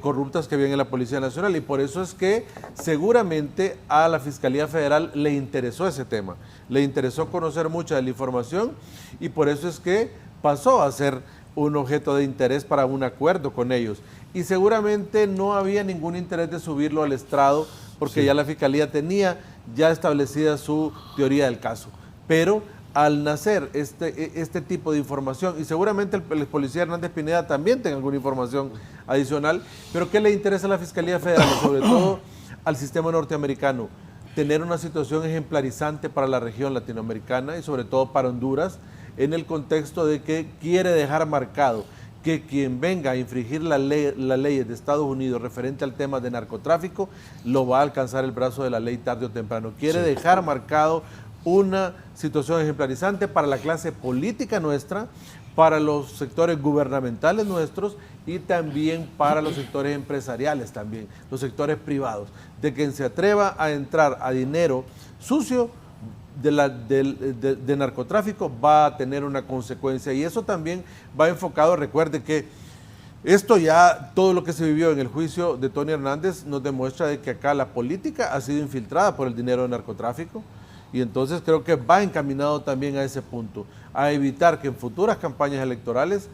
corruptas que había en la Policía Nacional y por eso es que seguramente a la Fiscalía Federal le interesó ese tema, le interesó conocer mucha de la información y por eso es que pasó a ser un objeto de interés para un acuerdo con ellos. Y seguramente no había ningún interés de subirlo al estrado porque ya la Fiscalía tenía ya establecida su teoría del caso. Pero al nacer este tipo de información, y seguramente el policía Hernández Pineda también tenga alguna información adicional, pero ¿qué le interesa a la Fiscalía Federal, sobre todo al sistema norteamericano? Tener una situación ejemplarizante para la región latinoamericana y sobre todo para Honduras, en el contexto de que quiere dejar marcado que quien venga a infringir las leyes de Estados Unidos referente al tema de narcotráfico, lo va a alcanzar el brazo de la ley tarde o temprano. Quiere dejar marcado una situación ejemplarizante para la clase política nuestra, para los sectores gubernamentales nuestros y también para los sectores empresariales también, los sectores privados. De quien se atreva a entrar a dinero sucio de narcotráfico va a tener una consecuencia y eso también va enfocado, recuerde que esto ya, todo lo que se vivió en el juicio de Tony Hernández nos demuestra de que acá la política ha sido infiltrada por el dinero de narcotráfico y entonces creo que va encaminado también a ese punto, a evitar que en futuras campañas electorales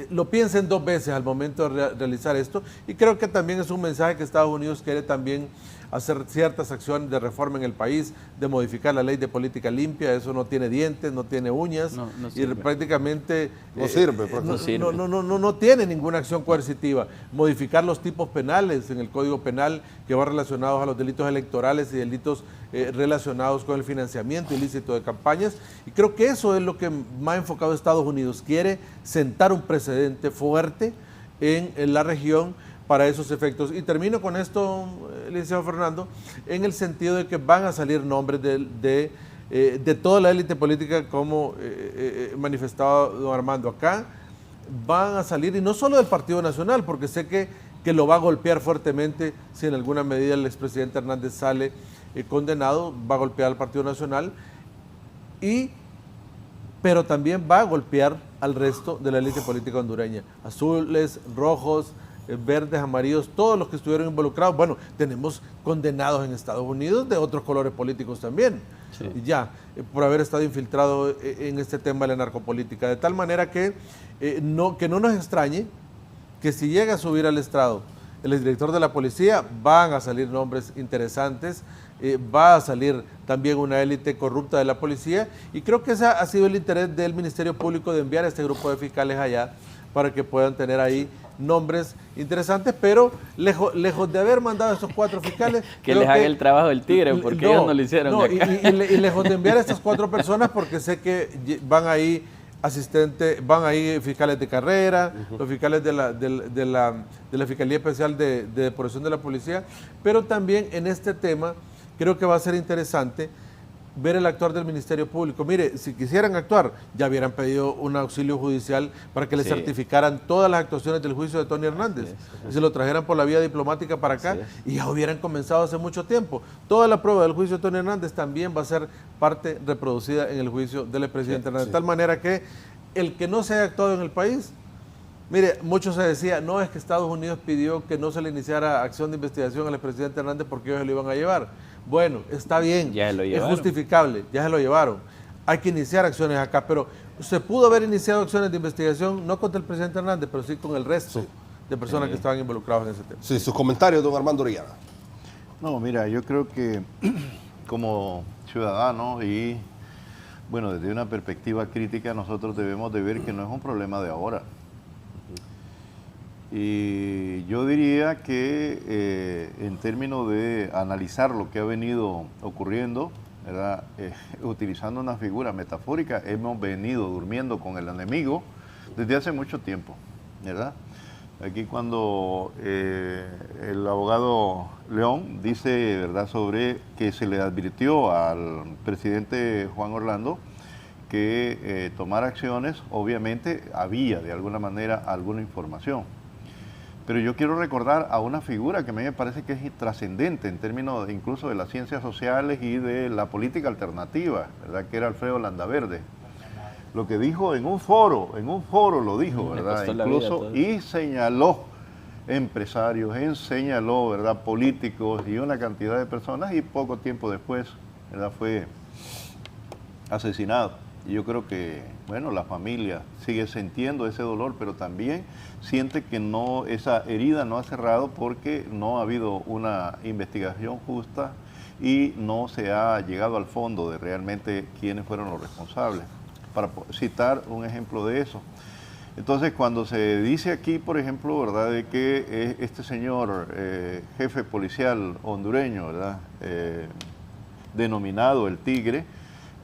lo piensen dos veces al momento de realizar esto y creo que también es un mensaje que Estados Unidos quiere también hacer ciertas acciones de reforma en el país, de modificar la ley de política limpia, eso no tiene dientes, no tiene uñas y prácticamente no tiene ninguna acción coercitiva. Modificar los tipos penales en el Código Penal que van relacionados a los delitos electorales y delitos relacionados con el financiamiento ilícito de campañas y creo que eso es lo que más enfocado Estados Unidos, quiere sentar un precedente fuerte en la región para esos efectos. Y termino con esto, licenciado Fernando, en el sentido de que van a salir nombres de toda la élite política, como manifestaba don Armando acá, van a salir, y no solo del Partido Nacional, porque sé que lo va a golpear fuertemente si en alguna medida el expresidente Hernández sale condenado, va a golpear al Partido Nacional, pero también va a golpear al resto de la élite política hondureña, azules, rojos, verdes, amarillos, todos los que estuvieron involucrados. Bueno, tenemos condenados en Estados Unidos de otros colores políticos también, sí, por haber estado infiltrado en este tema de la narcopolítica, de tal manera que no nos extrañe que si llega a subir al estrado el exdirector de la policía, van a salir nombres interesantes, va a salir también una élite corrupta de la policía, y creo que ese ha sido el interés del Ministerio Público de enviar a este grupo de fiscales allá para que puedan tener ahí nombres interesantes, pero lejos de haber mandado a estos 4 fiscales... que les haga el trabajo del tigre, porque ellos no lo hicieron. No, y lejos de enviar a estas 4 personas, porque sé que van ahí van ahí fiscales de carrera, los fiscales de la Fiscalía Especial de Depuración de la Policía, pero también en este tema creo que va a ser interesante ver el actuar del Ministerio Público. Mire, si quisieran actuar, ya hubieran pedido un auxilio judicial para que le certificaran todas las actuaciones del juicio de Tony Hernández, y se lo trajeran por la vía diplomática para acá, y ya hubieran comenzado hace mucho tiempo. Toda la prueba del juicio de Tony Hernández también va a ser parte reproducida en el juicio del expresidente Hernández, de tal manera que el que no se haya actuado en el país, mire, mucho se decía, no, es que Estados Unidos pidió que no se le iniciara acción de investigación al expresidente Hernández porque ellos se lo iban a llevar. Bueno, está bien, es justificable, ya se lo llevaron. Hay que iniciar acciones acá, pero se pudo haber iniciado acciones de investigación, no contra el presidente Hernández, pero sí con el resto de personas que estaban involucradas en ese tema. Sí, sus comentarios, don Armando Orellana. No, mira, yo creo que como ciudadano y, bueno, desde una perspectiva crítica, nosotros debemos de ver que no es un problema de ahora. Y yo diría que en términos de analizar lo que ha venido ocurriendo, ¿verdad? Utilizando una figura metafórica, hemos venido durmiendo con el enemigo desde hace mucho tiempo, ¿verdad? Aquí cuando el abogado León dice, ¿verdad?, sobre que se le advirtió al presidente Juan Orlando que tomar acciones, obviamente había de alguna manera alguna información. Pero yo quiero recordar a una figura que a mí me parece que es trascendente en términos incluso de las ciencias sociales y de la política alternativa, ¿verdad?, que era Alfredo Landaverde. Lo que dijo en un foro lo dijo, ¿verdad?, incluso, y señaló empresarios, señaló, ¿verdad?, políticos y una cantidad de personas, y poco tiempo después, ¿verdad?, fue asesinado. Y yo creo que, bueno, la familia sigue sintiendo ese dolor, pero también siente que no, esa herida no ha cerrado porque no ha habido una investigación justa y no se ha llegado al fondo de realmente quiénes fueron los responsables, para citar un ejemplo de eso. Entonces, cuando se dice aquí, por ejemplo, ¿verdad?, de que este señor jefe policial hondureño, ¿verdad?, denominado el Tigre,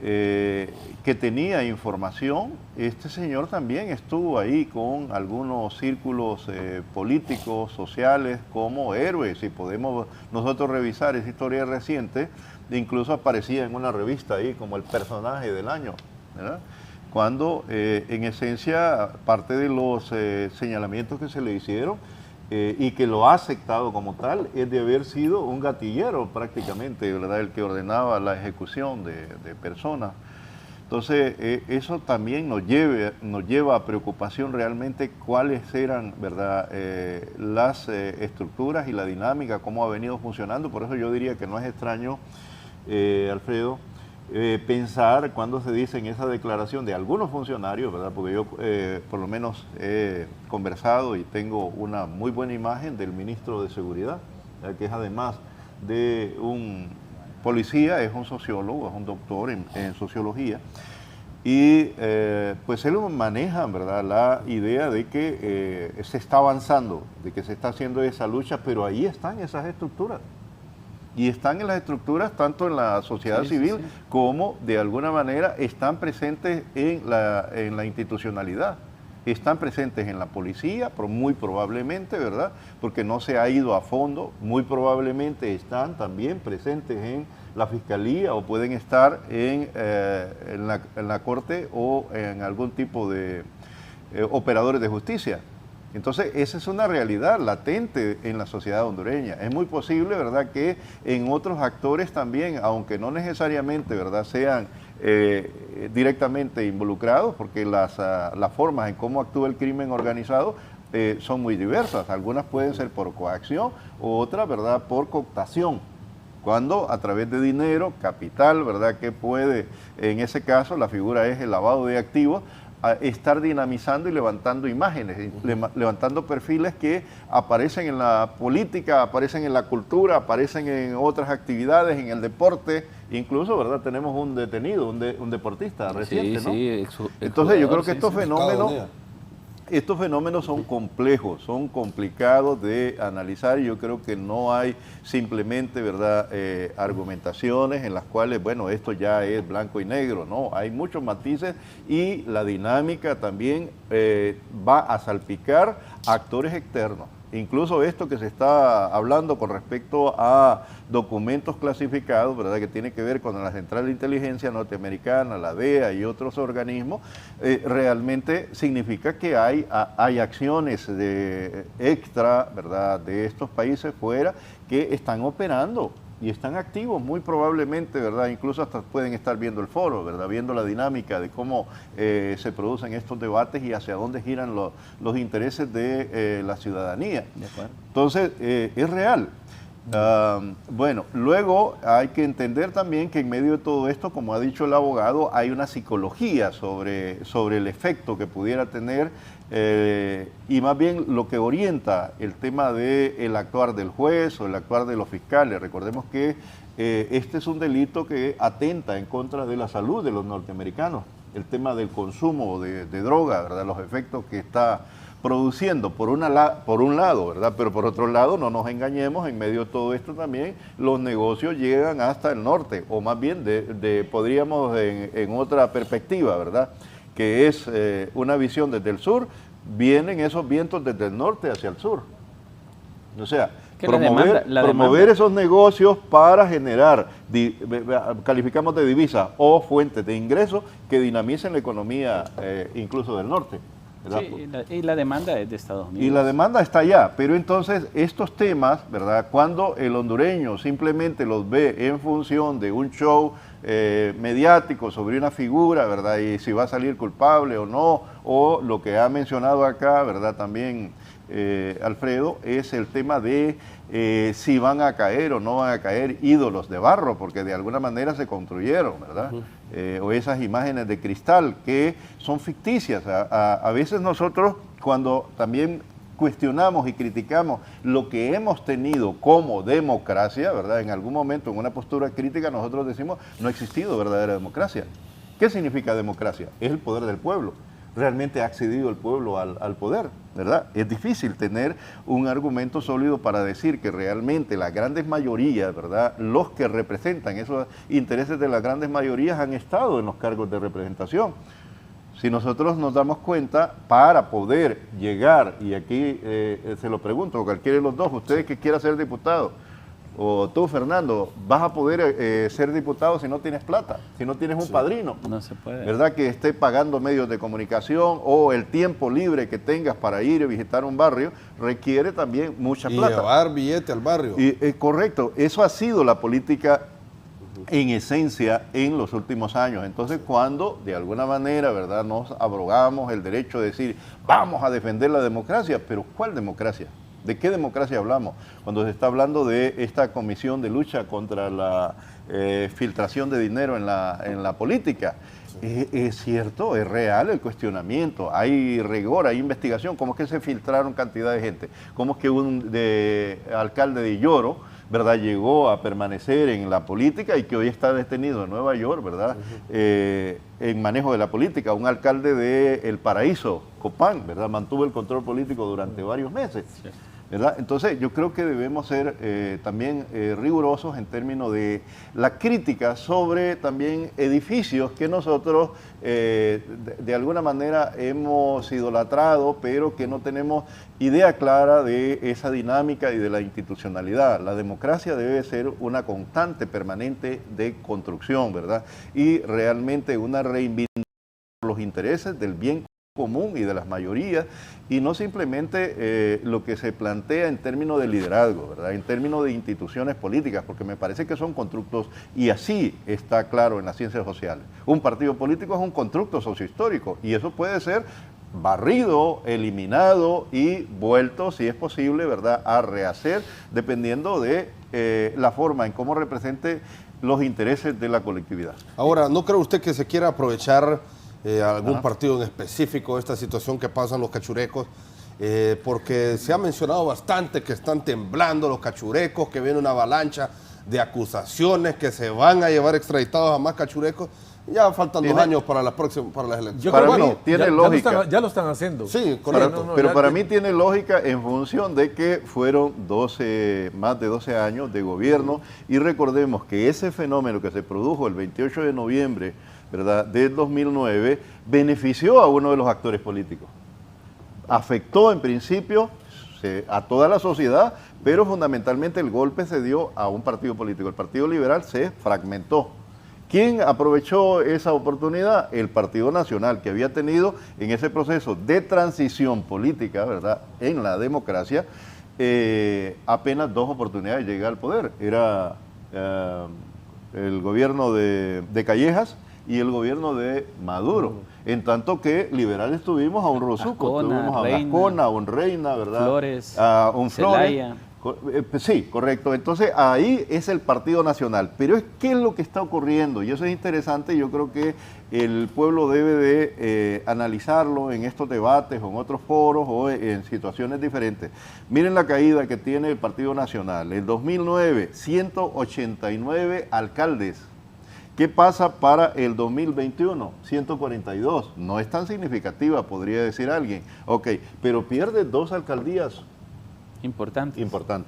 que tenía información, este señor también estuvo ahí con algunos círculos políticos, sociales, como héroes, y podemos nosotros revisar esa historia reciente, incluso aparecía en una revista ahí como el personaje del año, ¿verdad?, cuando en esencia parte de los señalamientos que se le hicieron y que lo ha aceptado como tal, es de haber sido un gatillero prácticamente, ¿verdad?, el que ordenaba la ejecución de personas. Entonces, eso también nos lleva a preocupación realmente cuáles eran, ¿verdad?, las estructuras y la dinámica, cómo ha venido funcionando. Por eso yo diría que no es extraño, Alfredo, pensar cuando se dice en esa declaración de algunos funcionarios, ¿verdad?, porque yo por lo menos he conversado y tengo una muy buena imagen del ministro de Seguridad, que es además de un policía, es un sociólogo, es un doctor en sociología, y pues él maneja, ¿verdad?, la idea de que se está avanzando, de que se está haciendo esa lucha, pero ahí están esas estructuras. Y están en las estructuras tanto en la sociedad civil como de alguna manera están presentes en la institucionalidad. están presentes en la policía, pero muy probablemente, ¿verdad? Porque no se ha ido a fondo, muy probablemente están también presentes en la fiscalía o pueden estar en la corte o en algún tipo de operadores de justicia. Entonces, esa es una realidad latente en la sociedad hondureña. Es muy posible, ¿verdad?, que en otros actores también, aunque no necesariamente, ¿verdad?, sean directamente involucrados, porque las formas en cómo actúa el crimen organizado son muy diversas. Algunas pueden ser por coacción, otras, ¿verdad?, por cooptación. Cuando a través de dinero, capital, ¿verdad?, que puede, en ese caso, la figura es el lavado de activos, a estar dinamizando y levantando imágenes, levantando perfiles que aparecen en la política, aparecen en la cultura, aparecen en otras actividades, en el deporte, incluso, ¿verdad? Tenemos un detenido, un deportista reciente, ¿no? Sí, Entonces yo creo que estos fenómenos son complejos, son complicados de analizar y yo creo que no hay simplemente, ¿verdad?, argumentaciones en las cuales, bueno, esto ya es blanco y negro, no, hay muchos matices y la dinámica también va a salpicar actores externos. Incluso esto que se está hablando con respecto a documentos clasificados, ¿verdad?, que tiene que ver con la Central de Inteligencia Norteamericana, la DEA y otros organismos, realmente significa que hay acciones extra, ¿verdad?, de estos países fuera que están operando y están activos muy probablemente, ¿verdad? Incluso hasta pueden estar viendo el foro, ¿verdad? Viendo la dinámica de cómo se producen estos debates y hacia dónde giran los intereses de la ciudadanía. Entonces, es real. Bueno, luego hay que entender también que en medio de todo esto, como ha dicho el abogado, hay una psicología sobre el efecto que pudiera tener y más bien lo que orienta el tema del actuar del juez o el actuar de los fiscales. Recordemos que este es un delito que atenta en contra de la salud de los norteamericanos, el tema del consumo de droga, ¿verdad?, los efectos que está produciendo por un lado, ¿verdad? Pero por otro lado, no nos engañemos, en medio de todo esto también los negocios llegan hasta el norte, o más bien podríamos en otra perspectiva, ¿verdad?, que es una visión desde el sur, vienen esos vientos desde el norte hacia el sur. O sea, promover esos negocios para generar, calificamos de divisa o fuentes de ingresos que dinamicen la economía incluso del norte. Sí, y la demanda es de Estados Unidos. Y la demanda está allá, pero entonces estos temas, ¿verdad?, cuando el hondureño simplemente los ve en función de un show mediático sobre una figura, ¿verdad?, y si va a salir culpable o no, o lo que ha mencionado acá, ¿verdad?, también Alfredo, es el tema de si van a caer o no van a caer ídolos de barro, porque de alguna manera se construyeron, ¿verdad? O esas imágenes de cristal que son ficticias. A veces nosotros, cuando también cuestionamos y criticamos lo que hemos tenido como democracia, ¿verdad?, en algún momento en una postura crítica nosotros decimos no ha existido verdadera democracia. ¿Qué significa democracia? Es el poder del pueblo. Realmente ha accedido el pueblo al poder, ¿verdad? Es difícil tener un argumento sólido para decir que realmente las grandes mayorías, ¿verdad?, los que representan esos intereses de las grandes mayorías han estado en los cargos de representación. Si nosotros nos damos cuenta, para poder llegar, y aquí se lo pregunto a cualquiera de los dos, ustedes que quiera ser diputado, o tú, Fernando, vas a poder ser diputado si no tienes plata, si no tienes un padrino. No se puede. ¿Verdad? Que esté pagando medios de comunicación o el tiempo libre que tengas para ir y visitar un barrio requiere también mucha plata. Y llevar billete al barrio. Y, correcto, eso ha sido la política en esencia en los últimos años. Entonces, cuando de alguna manera, ¿verdad?, nos abrogamos el derecho de decir, vamos a defender la democracia, pero ¿cuál democracia? ¿De qué democracia hablamos? Cuando se está hablando de esta comisión de lucha contra la filtración de dinero en la política. Es cierto, es real el cuestionamiento, hay rigor, hay investigación. ¿Cómo es que se filtraron cantidad de gente? ¿Cómo es que un alcalde de Lloro, ¿verdad?, llegó a permanecer en la política y que hoy está detenido en Nueva York, ¿verdad?, en manejo de la política? Un alcalde de El Paraíso, Copán, ¿verdad?, mantuvo el control político durante varios meses. Sí. ¿verdad? Entonces yo creo que debemos ser también rigurosos en términos de la crítica sobre también edificios que nosotros de alguna manera hemos idolatrado, pero que no tenemos idea clara de esa dinámica y de la institucionalidad. La democracia debe ser una constante permanente de construcción, ¿verdad? Y realmente una reivindicación de los intereses del bien común y de las mayorías, y no simplemente lo que se plantea en términos de liderazgo, ¿verdad? En términos de instituciones políticas, porque me parece que son constructos, y así está claro en las ciencias sociales. Un partido político es un constructo sociohistórico, y eso puede ser barrido, eliminado y vuelto, si es posible, ¿verdad?, a rehacer, dependiendo de la forma en cómo represente los intereses de la colectividad. Ahora, ¿no cree usted que se quiera aprovechar algún partido en específico esta situación que pasan los cachurecos? Porque se ha mencionado bastante que están temblando los cachurecos, que viene una avalancha de acusaciones, que se van a llevar extraditados a más cachurecos. Ya faltan 2 años para las elecciones. Yo para creo, mí tiene lógica. Ya lo están haciendo. Sí, correcto. Pero para mí tiene lógica en función de que fueron más de 12 años de gobierno, y recordemos que ese fenómeno que se produjo el 28 de noviembre, ¿verdad?, del 2009, benefició a uno de los actores políticos. Afectó en principio a toda la sociedad, pero fundamentalmente el golpe se dio a un partido político. El Partido Liberal se fragmentó. ¿Quién aprovechó esa oportunidad? El Partido Nacional, que había tenido en ese proceso de transición política, ¿verdad?, en la democracia, apenas 2 oportunidades de llegar al poder. Era el gobierno de Callejas y el gobierno de Maduro. En tanto que liberales tuvimos a un Rosuco, tuvimos a Gascona, a un Reina, ¿verdad?, Flores, a un Flores. Zelaya. Sí, correcto. Entonces ahí es el Partido Nacional. Pero ¿qué es lo que está ocurriendo? Y eso es interesante. Yo creo que el pueblo debe de analizarlo en estos debates o en otros foros o en situaciones diferentes. Miren la caída que tiene el Partido Nacional. En 2009, 189 alcaldes. ¿Qué pasa para el 2021? 142. No es tan significativa, podría decir alguien. Ok, pero pierde 2 alcaldías importantes.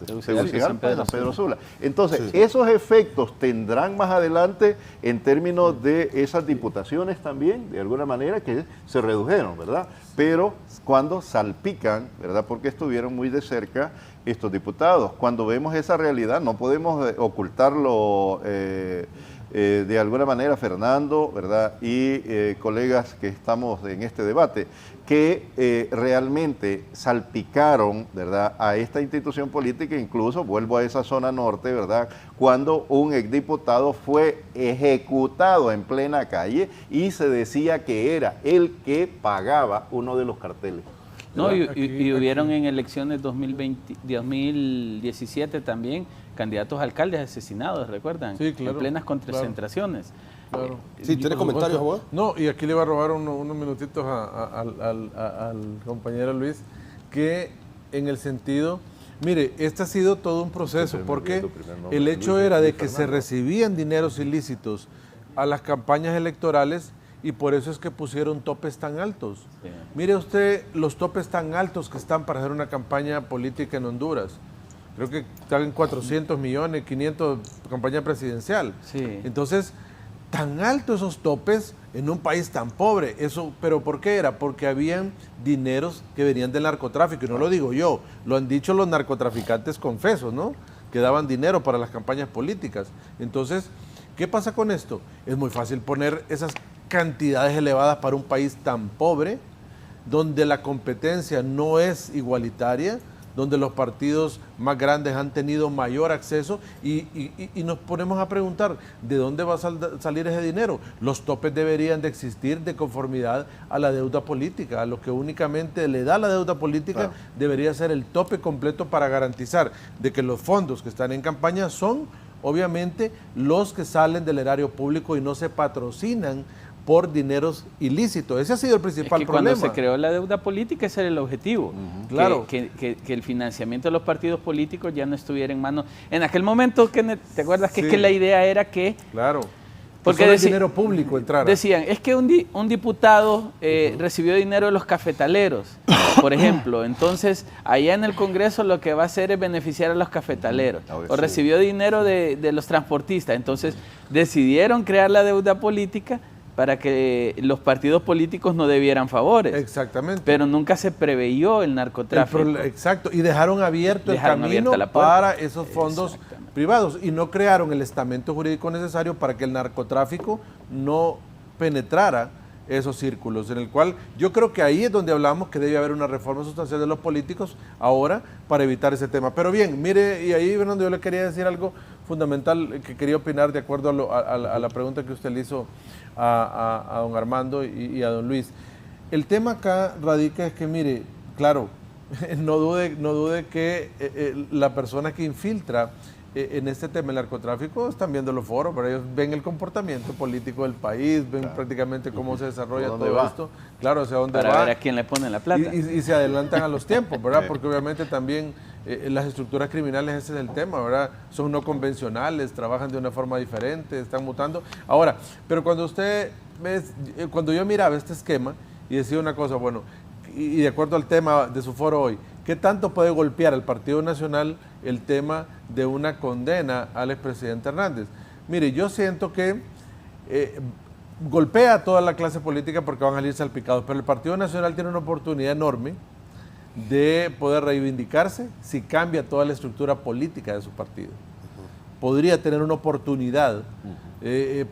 Tegucigalpa y San Pedro Sula. Entonces, esos efectos tendrán más adelante en términos de esas diputaciones también, de alguna manera, que se redujeron, ¿verdad? Pero cuando salpican, ¿verdad?, porque estuvieron muy de cerca estos diputados. Cuando vemos esa realidad, no podemos ocultarlo de alguna manera, Fernando, ¿verdad?, y colegas que estamos en este debate, que realmente salpicaron, ¿verdad?, a esta institución política. Incluso vuelvo a esa zona norte, ¿verdad?, cuando un exdiputado fue ejecutado en plena calle y se decía que era el que pagaba uno de los carteles. No, y hubieron en elecciones 2017 también candidatos a alcaldes asesinados, ¿recuerdan? Sí, claro. En plenas concentraciones. Claro. Sí, ¿tiene comentarios, abogado? No, y aquí le va a robar unos minutitos al compañero Luis, que en el sentido, mire, este ha sido todo un proceso, porque el hecho era de que se recibían dineros ilícitos a las campañas electorales, y por eso es que pusieron topes tan altos. Sí. Mire usted los topes tan altos que están para hacer una campaña política en Honduras. Creo que están en 400 millones, 500 campaña presidencial. Sí. Entonces, tan altos esos topes en un país tan pobre. Eso, ¿pero por qué era? Porque habían dineros que venían del narcotráfico, y no lo digo yo, lo han dicho los narcotraficantes confesos, ¿no?, que daban dinero para las campañas políticas. Entonces, ¿qué pasa con esto? Es muy fácil poner esas cantidades elevadas para un país tan pobre, donde la competencia no es igualitaria, donde los partidos más grandes han tenido mayor acceso, y nos ponemos a preguntar, ¿de dónde va a salir ese dinero? Los topes deberían de existir de conformidad a la deuda política. A lo que únicamente le da la deuda política, debería ser el tope completo para garantizar de que los fondos que están en campaña son, obviamente, los que salen del erario público y no se patrocinan por dineros ilícitos. Ese ha sido el principal problema. Cuando se creó la deuda política, ese era el objetivo. Claro. Que el financiamiento de los partidos políticos ya no estuviera en manos. En aquel momento, ¿te acuerdas que la idea era que Porque el dinero público entrara. Decían, es que un diputado recibió dinero de los cafetaleros, por ejemplo. Entonces, allá en el Congreso lo que va a hacer es beneficiar a los cafetaleros. O recibió dinero de los transportistas. Entonces, decidieron crear la deuda política para que los partidos políticos no debieran favores. Exactamente. Pero nunca se preveyó el narcotráfico. Exacto, y dejaron abierto el camino para esos fondos privados y no crearon el estamento jurídico necesario para que el narcotráfico no penetrara esos círculos, en el cual yo creo que ahí es donde hablamos que debe haber una reforma sustancial de los políticos ahora para evitar ese tema. Pero bien, mire, y ahí, Fernando, yo le quería decir algo fundamental que quería opinar de acuerdo a la pregunta que usted le hizo a don Armando y a don Luis. El tema acá radica es que, mire, claro, no dude que la persona que infiltra en este tema del narcotráfico están viendo los foros, pero ellos ven el comportamiento político del país, ven prácticamente cómo se desarrolla todo esto, claro, hacia dónde va. Para ver a quién le ponen la plata. Y se adelantan a los tiempos, ¿verdad? Porque obviamente también las estructuras criminales, ese es el tema, ¿verdad? Son no convencionales, trabajan de una forma diferente, están mutando. Ahora, pero cuando cuando yo miraba este esquema y decía una cosa, bueno, y de acuerdo al tema de su foro hoy, ¿qué tanto puede golpear al Partido Nacional el tema de una condena al expresidente Hernández? Mire, yo siento que golpea a toda la clase política porque van a salir salpicados, pero el Partido Nacional tiene una oportunidad enorme de poder reivindicarse si cambia toda la estructura política de su partido. Podría tener una oportunidad,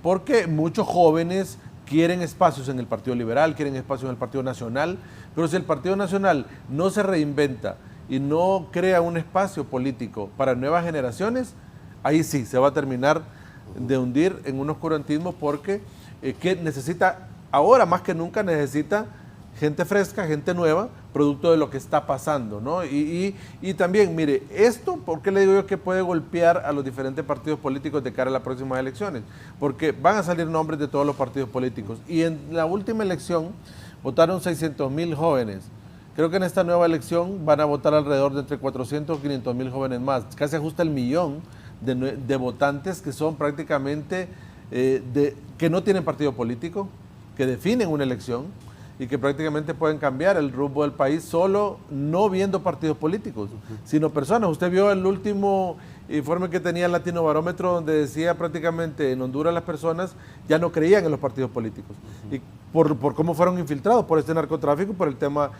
porque muchos jóvenes quieren espacios en el Partido Liberal, quieren espacios en el Partido Nacional, pero si el Partido Nacional no se reinventa y no crea un espacio político para nuevas generaciones, ahí sí se va a terminar de hundir en un oscurantismo porque que necesita, ahora más que nunca necesita gente fresca, gente nueva, producto de lo que está pasando, ¿no? Y también, mire, esto, ¿por qué le digo yo que puede golpear a los diferentes partidos políticos de cara a las próximas elecciones? Porque van a salir nombres de todos los partidos políticos. Y en la última elección votaron 600,000 jóvenes. Creo que en esta nueva elección van a votar alrededor de entre 400 o 500,000 jóvenes más. Casi ajusta el millón de votantes que son prácticamente, que no tienen partido político, que definen una elección y que prácticamente pueden cambiar el rumbo del país solo no viendo partidos políticos, sino personas. Usted vio el último informe que tenía el Latino Barómetro donde decía prácticamente en Honduras las personas ya no creían en los partidos políticos. Y por cómo fueron infiltrados por este narcotráfico, por el tema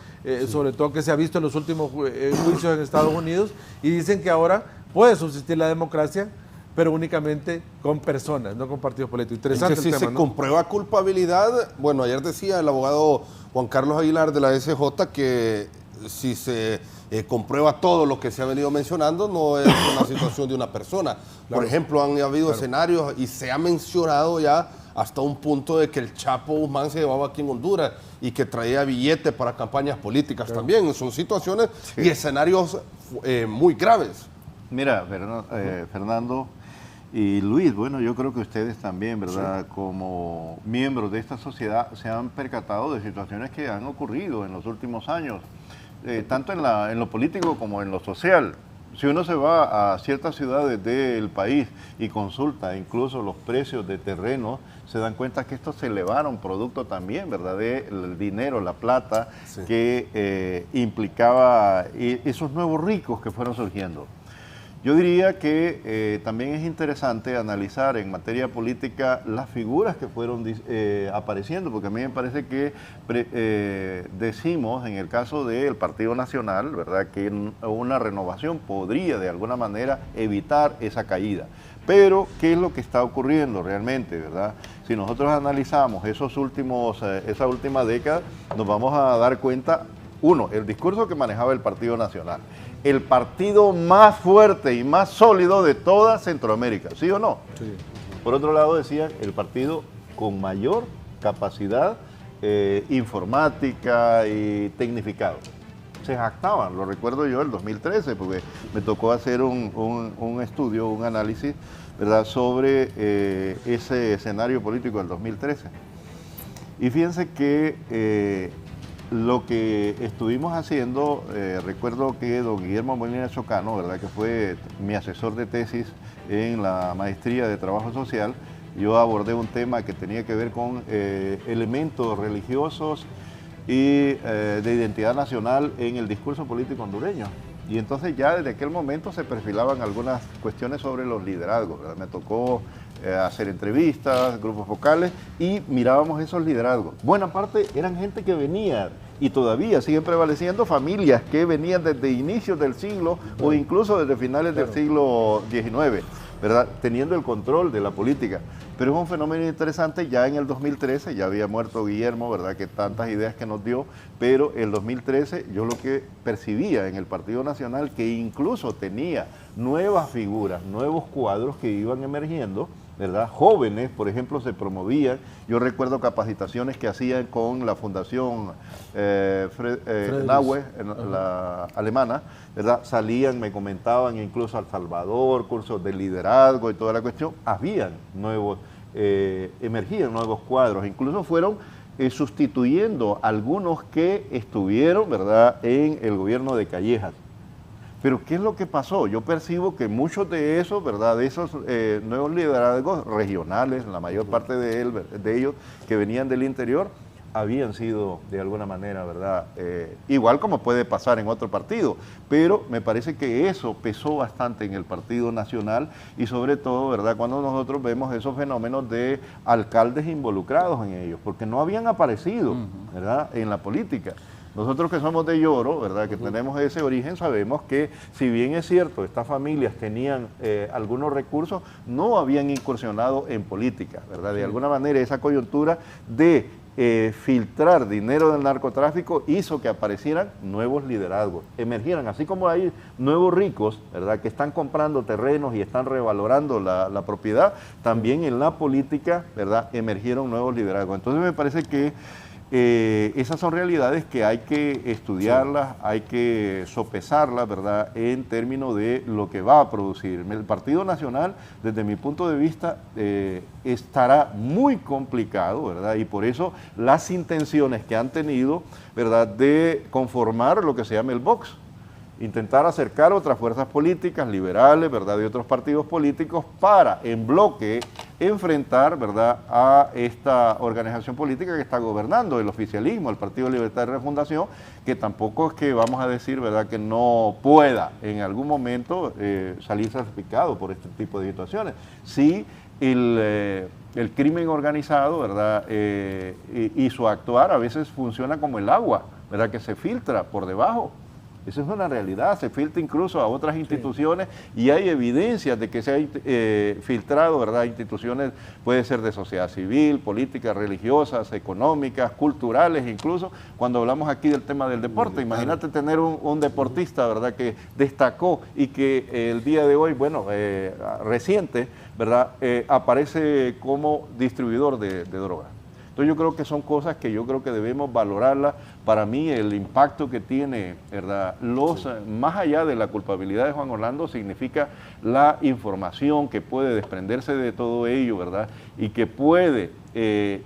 sobre todo que se ha visto en los últimos juicios en Estados Unidos, y dicen que ahora puede subsistir la democracia, pero únicamente con personas, no con partidos políticos. Interesante el tema, si se comprueba culpabilidad, bueno, ayer decía el abogado Juan Carlos Aguilar de la SJ que si se comprueba todo lo que se ha venido mencionando, no es una situación de una persona. Claro. Por ejemplo, han habido escenarios y se ha mencionado ya hasta un punto de que el Chapo Guzmán se llevaba aquí en Honduras y que traía billetes para campañas políticas también. Son situaciones y escenarios muy graves. Mira, Fernando y Luis, bueno, yo creo que ustedes también, ¿verdad? Sí. Como miembros de esta sociedad se han percatado de situaciones que han ocurrido en los últimos años, tanto en lo político como en lo social. Si uno se va a ciertas ciudades del país y consulta incluso los precios de terrenos, se dan cuenta que estos se elevaron producto también, ¿verdad? Del dinero, la plata, que implicaba esos nuevos ricos que fueron surgiendo. Yo diría que también es interesante analizar en materia política las figuras que fueron apareciendo, porque a mí me parece que decimos en el caso del Partido Nacional, ¿verdad?, que una renovación podría de alguna manera evitar esa caída. Pero, ¿qué es lo que está ocurriendo realmente, verdad? Si nosotros analizamos esa última década, nos vamos a dar cuenta, uno, el discurso que manejaba el Partido Nacional, el partido más fuerte y más sólido de toda Centroamérica, ¿sí o no? Sí. Por otro lado decían, el partido con mayor capacidad informática y tecnificado. Se jactaban, lo recuerdo yo, el 2013, porque me tocó hacer un estudio, un análisis, ¿verdad?, sobre ese escenario político del 2013. Y fíjense que lo que estuvimos haciendo, recuerdo que don Guillermo Molina Chocano, ¿verdad?, que fue mi asesor de tesis en la maestría de Trabajo Social, yo abordé un tema que tenía que ver con elementos religiosos y de identidad nacional en el discurso político hondureño. Y entonces ya desde aquel momento se perfilaban algunas cuestiones sobre los liderazgos, ¿verdad? Me tocó hacer entrevistas, grupos focales, y mirábamos esos liderazgos. Buena parte eran gente que venía, y todavía siguen prevaleciendo, familias que venían desde inicios del siglo o incluso desde finales del siglo XIX, ¿verdad? Teniendo el control de la política. Pero es un fenómeno interesante. Ya en el 2013, ya había muerto Guillermo, ¿verdad? Que tantas ideas que nos dio, pero el 2013 yo lo que percibía en el Partido Nacional, que incluso tenía nuevas figuras, nuevos cuadros que iban emergiendo, ¿verdad? Jóvenes, por ejemplo, se promovían. Yo recuerdo capacitaciones que hacían con la Fundación Naue, la alemana, ¿verdad? Salían, me comentaban incluso a El Salvador, cursos de liderazgo y toda la cuestión. Habían nuevos, emergían nuevos cuadros, incluso fueron sustituyendo algunos que estuvieron, ¿verdad?, en el gobierno de Callejas. Pero ¿qué es lo que pasó? Yo percibo que muchos de esos, ¿verdad?, de esos nuevos liderazgos regionales, la mayor parte de ellos que venían del interior, habían sido de alguna manera, ¿verdad?, igual como puede pasar en otro partido, pero me parece que eso pesó bastante en el Partido Nacional y sobre todo, ¿verdad?, cuando nosotros vemos esos fenómenos de alcaldes involucrados en ellos, porque no habían aparecido, ¿verdad?, en la política. Nosotros que somos de Lloro, ¿verdad?, que tenemos ese origen, sabemos que si bien es cierto, estas familias tenían algunos recursos, no habían incursionado en política, ¿verdad? De alguna manera esa coyuntura de filtrar dinero del narcotráfico hizo que aparecieran nuevos liderazgos, emergieran, así como hay nuevos ricos, ¿verdad?, que están comprando terrenos y están revalorando la propiedad, también en la política, ¿verdad?, emergieron nuevos liderazgos. Entonces me parece que esas son realidades que hay que estudiarlas, hay que sopesarlas, ¿verdad?, en términos de lo que va a producir. El Partido Nacional, desde mi punto de vista, estará muy complicado, ¿verdad?, y por eso las intenciones que han tenido, ¿verdad?, de conformar lo que se llama el Vox, intentar acercar otras fuerzas políticas liberales, ¿verdad?, de otros partidos políticos para, en bloque, enfrentar, ¿verdad?, a esta organización política que está gobernando, el oficialismo, el Partido Libertad y Refundación, que tampoco es que vamos a decir, ¿verdad?, que no pueda en algún momento salir salpicado por este tipo de situaciones. Sí, el crimen organizado, ¿verdad?, y su actuar a veces funciona como el agua, ¿verdad?, que se filtra por debajo. Esa es una realidad, se filtra incluso a otras instituciones y hay evidencias de que se ha filtrado, ¿verdad?, instituciones, puede ser de sociedad civil, políticas, religiosas, económicas, culturales, incluso cuando hablamos aquí del tema del deporte. Imagínate tener un deportista, ¿verdad?, que destacó y que el día de hoy, bueno, reciente, ¿verdad?, aparece como distribuidor de drogas. Entonces yo creo que son cosas que yo creo que debemos valorarlas. Para mí el impacto que tiene, ¿verdad?, más allá de la culpabilidad de Juan Orlando, significa la información que puede desprenderse de todo ello, ¿verdad?, y que puede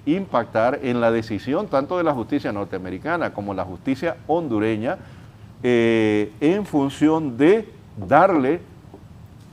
impactar en la decisión tanto de la justicia norteamericana como la justicia hondureña en función de darle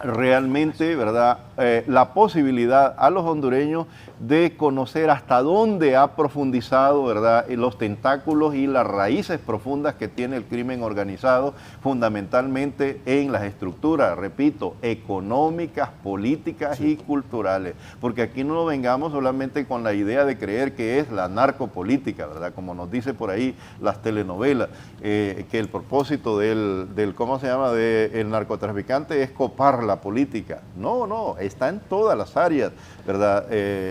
realmente, ¿verdad?, la posibilidad a los hondureños de conocer hasta dónde ha profundizado, ¿verdad?, los tentáculos y las raíces profundas que tiene el crimen organizado, fundamentalmente en las estructuras, repito, económicas, políticas y culturales. Porque aquí no vengamos solamente con la idea de creer que es la narcopolítica, ¿verdad?, como nos dice por ahí las telenovelas, que el propósito del ¿cómo se llama?, del narcotraficante es copar la política. No, no, está en todas las áreas, ¿verdad?,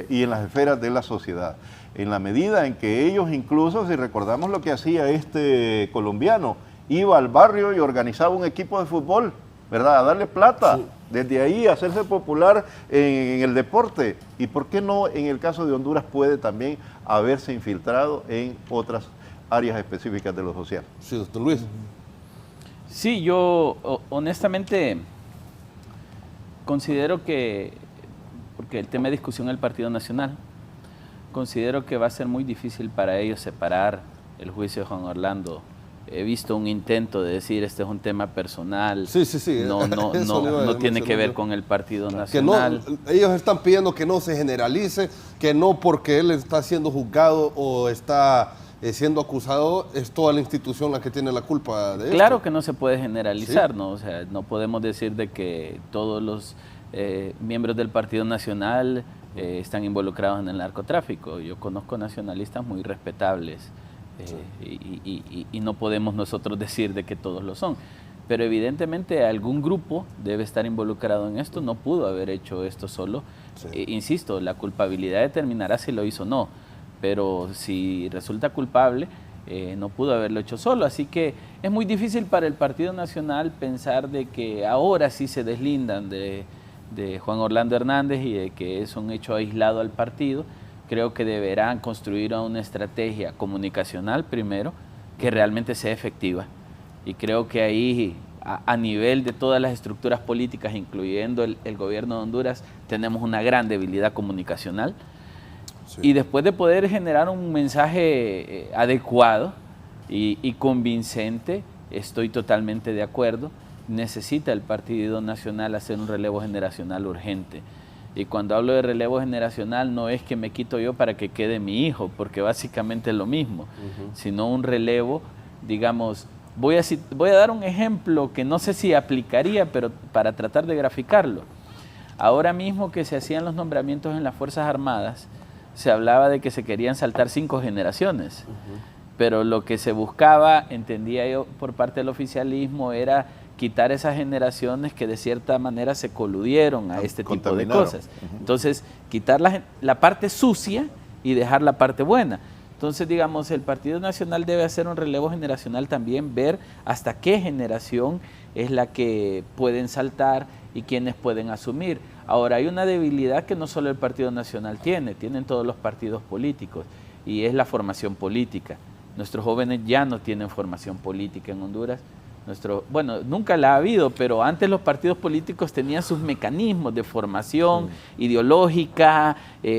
y en las esferas de la sociedad. En la medida en que ellos incluso, si recordamos lo que hacía este colombiano, iba al barrio y organizaba un equipo de fútbol, ¿verdad?, a darle plata, sí, desde ahí a hacerse popular en el deporte. ¿Y por qué no en el caso de Honduras puede también haberse infiltrado en otras áreas específicas de lo social? Sí, doctor Luis. Sí, yo honestamente considero que, porque el tema de discusión del Partido Nacional, considero que va a ser muy difícil para ellos separar el juicio de Juan Orlando he visto un intento de decir este es un tema personal. Sí. No tiene que ver con el Partido Nacional. Que ellos están pidiendo que no se generalice, que no porque él está siendo juzgado o está siendo acusado es toda la institución la que tiene la culpa de esto. Claro que no se puede generalizar, ¿no? O sea, no podemos decir de que todos los miembros del Partido Nacional están involucrados en el narcotráfico. Yo conozco nacionalistas muy respetables y no podemos nosotros decir de que todos lo son. Pero evidentemente algún grupo debe estar involucrado en esto, no pudo haber hecho esto solo. Insisto, la culpabilidad determinará si lo hizo o no, pero si resulta culpable, no pudo haberlo hecho solo. Así que es muy difícil para el Partido Nacional pensar de que ahora sí se deslindan de Juan Orlando Hernández y de que es un hecho aislado al partido. Creo que deberán construir una estrategia comunicacional primero que realmente sea efectiva. Y creo que ahí, a nivel de todas las estructuras políticas, incluyendo el gobierno de Honduras, tenemos una gran debilidad comunicacional. Y después de poder generar un mensaje adecuado y convincente, estoy totalmente de acuerdo, necesita el Partido Nacional hacer un relevo generacional urgente. Y cuando hablo de relevo generacional no es que me quito yo para que quede mi hijo, porque básicamente es lo mismo, sino un relevo, digamos, voy a dar un ejemplo que no sé si aplicaría, pero para tratar de graficarlo. Ahora mismo que se hacían los nombramientos en las Fuerzas Armadas, se hablaba de que se querían saltar 5 generaciones, pero lo que se buscaba, entendía yo por parte del oficialismo, era quitar esas generaciones que de cierta manera se coludieron a este tipo de cosas. Entonces, quitar la parte sucia y dejar la parte buena. Entonces, digamos, el Partido Nacional debe hacer un relevo generacional también, ver hasta qué generación es la que pueden saltar y quiénes pueden asumir. Ahora, hay una debilidad que no solo el Partido Nacional tienen todos los partidos políticos, y es la formación política. Nuestros jóvenes ya no tienen formación política en Honduras. Bueno, nunca la ha habido, pero antes los partidos políticos tenían sus mecanismos de formación ideológica,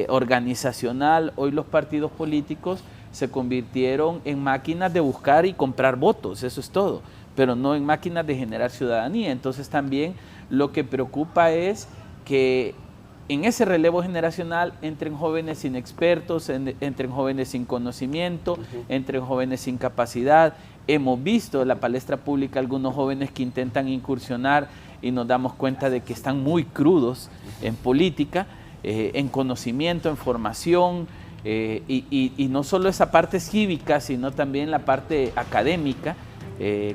organizacional. Hoy los partidos políticos se convirtieron en máquinas de buscar y comprar votos, eso es todo, pero no en máquinas de generar ciudadanía. Entonces también lo que preocupa es que en ese relevo generacional entren jóvenes inexpertos, entren jóvenes sin conocimiento, entren jóvenes sin capacidad. Hemos visto en la palestra pública algunos jóvenes que intentan incursionar y nos damos cuenta de que están muy crudos en política, en conocimiento, en formación, y no solo esa parte cívica, sino también la parte académica,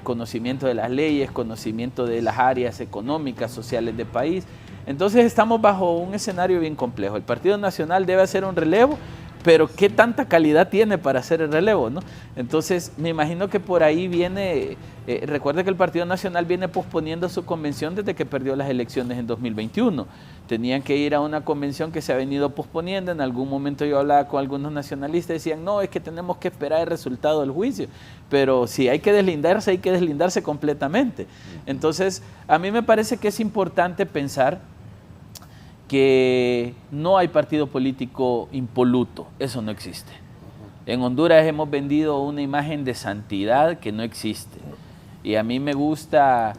conocimiento de las leyes, conocimiento de las áreas económicas, sociales del país. Entonces estamos bajo un escenario bien complejo. El Partido Nacional debe hacer un relevo, pero ¿qué tanta calidad tiene para hacer el relevo, no? Entonces me imagino que por ahí viene, recuerde que el Partido Nacional viene posponiendo su convención desde que perdió las elecciones en 2021. Tenían que ir a una convención que se ha venido posponiendo. En algún momento yo hablaba con algunos nacionalistas y decían, no, es que tenemos que esperar el resultado del juicio. Pero si hay que deslindarse completamente. Entonces a mí me parece que es importante pensar que no hay partido político impoluto, eso no existe. En Honduras hemos vendido una imagen de santidad que no existe. Y a mí me gusta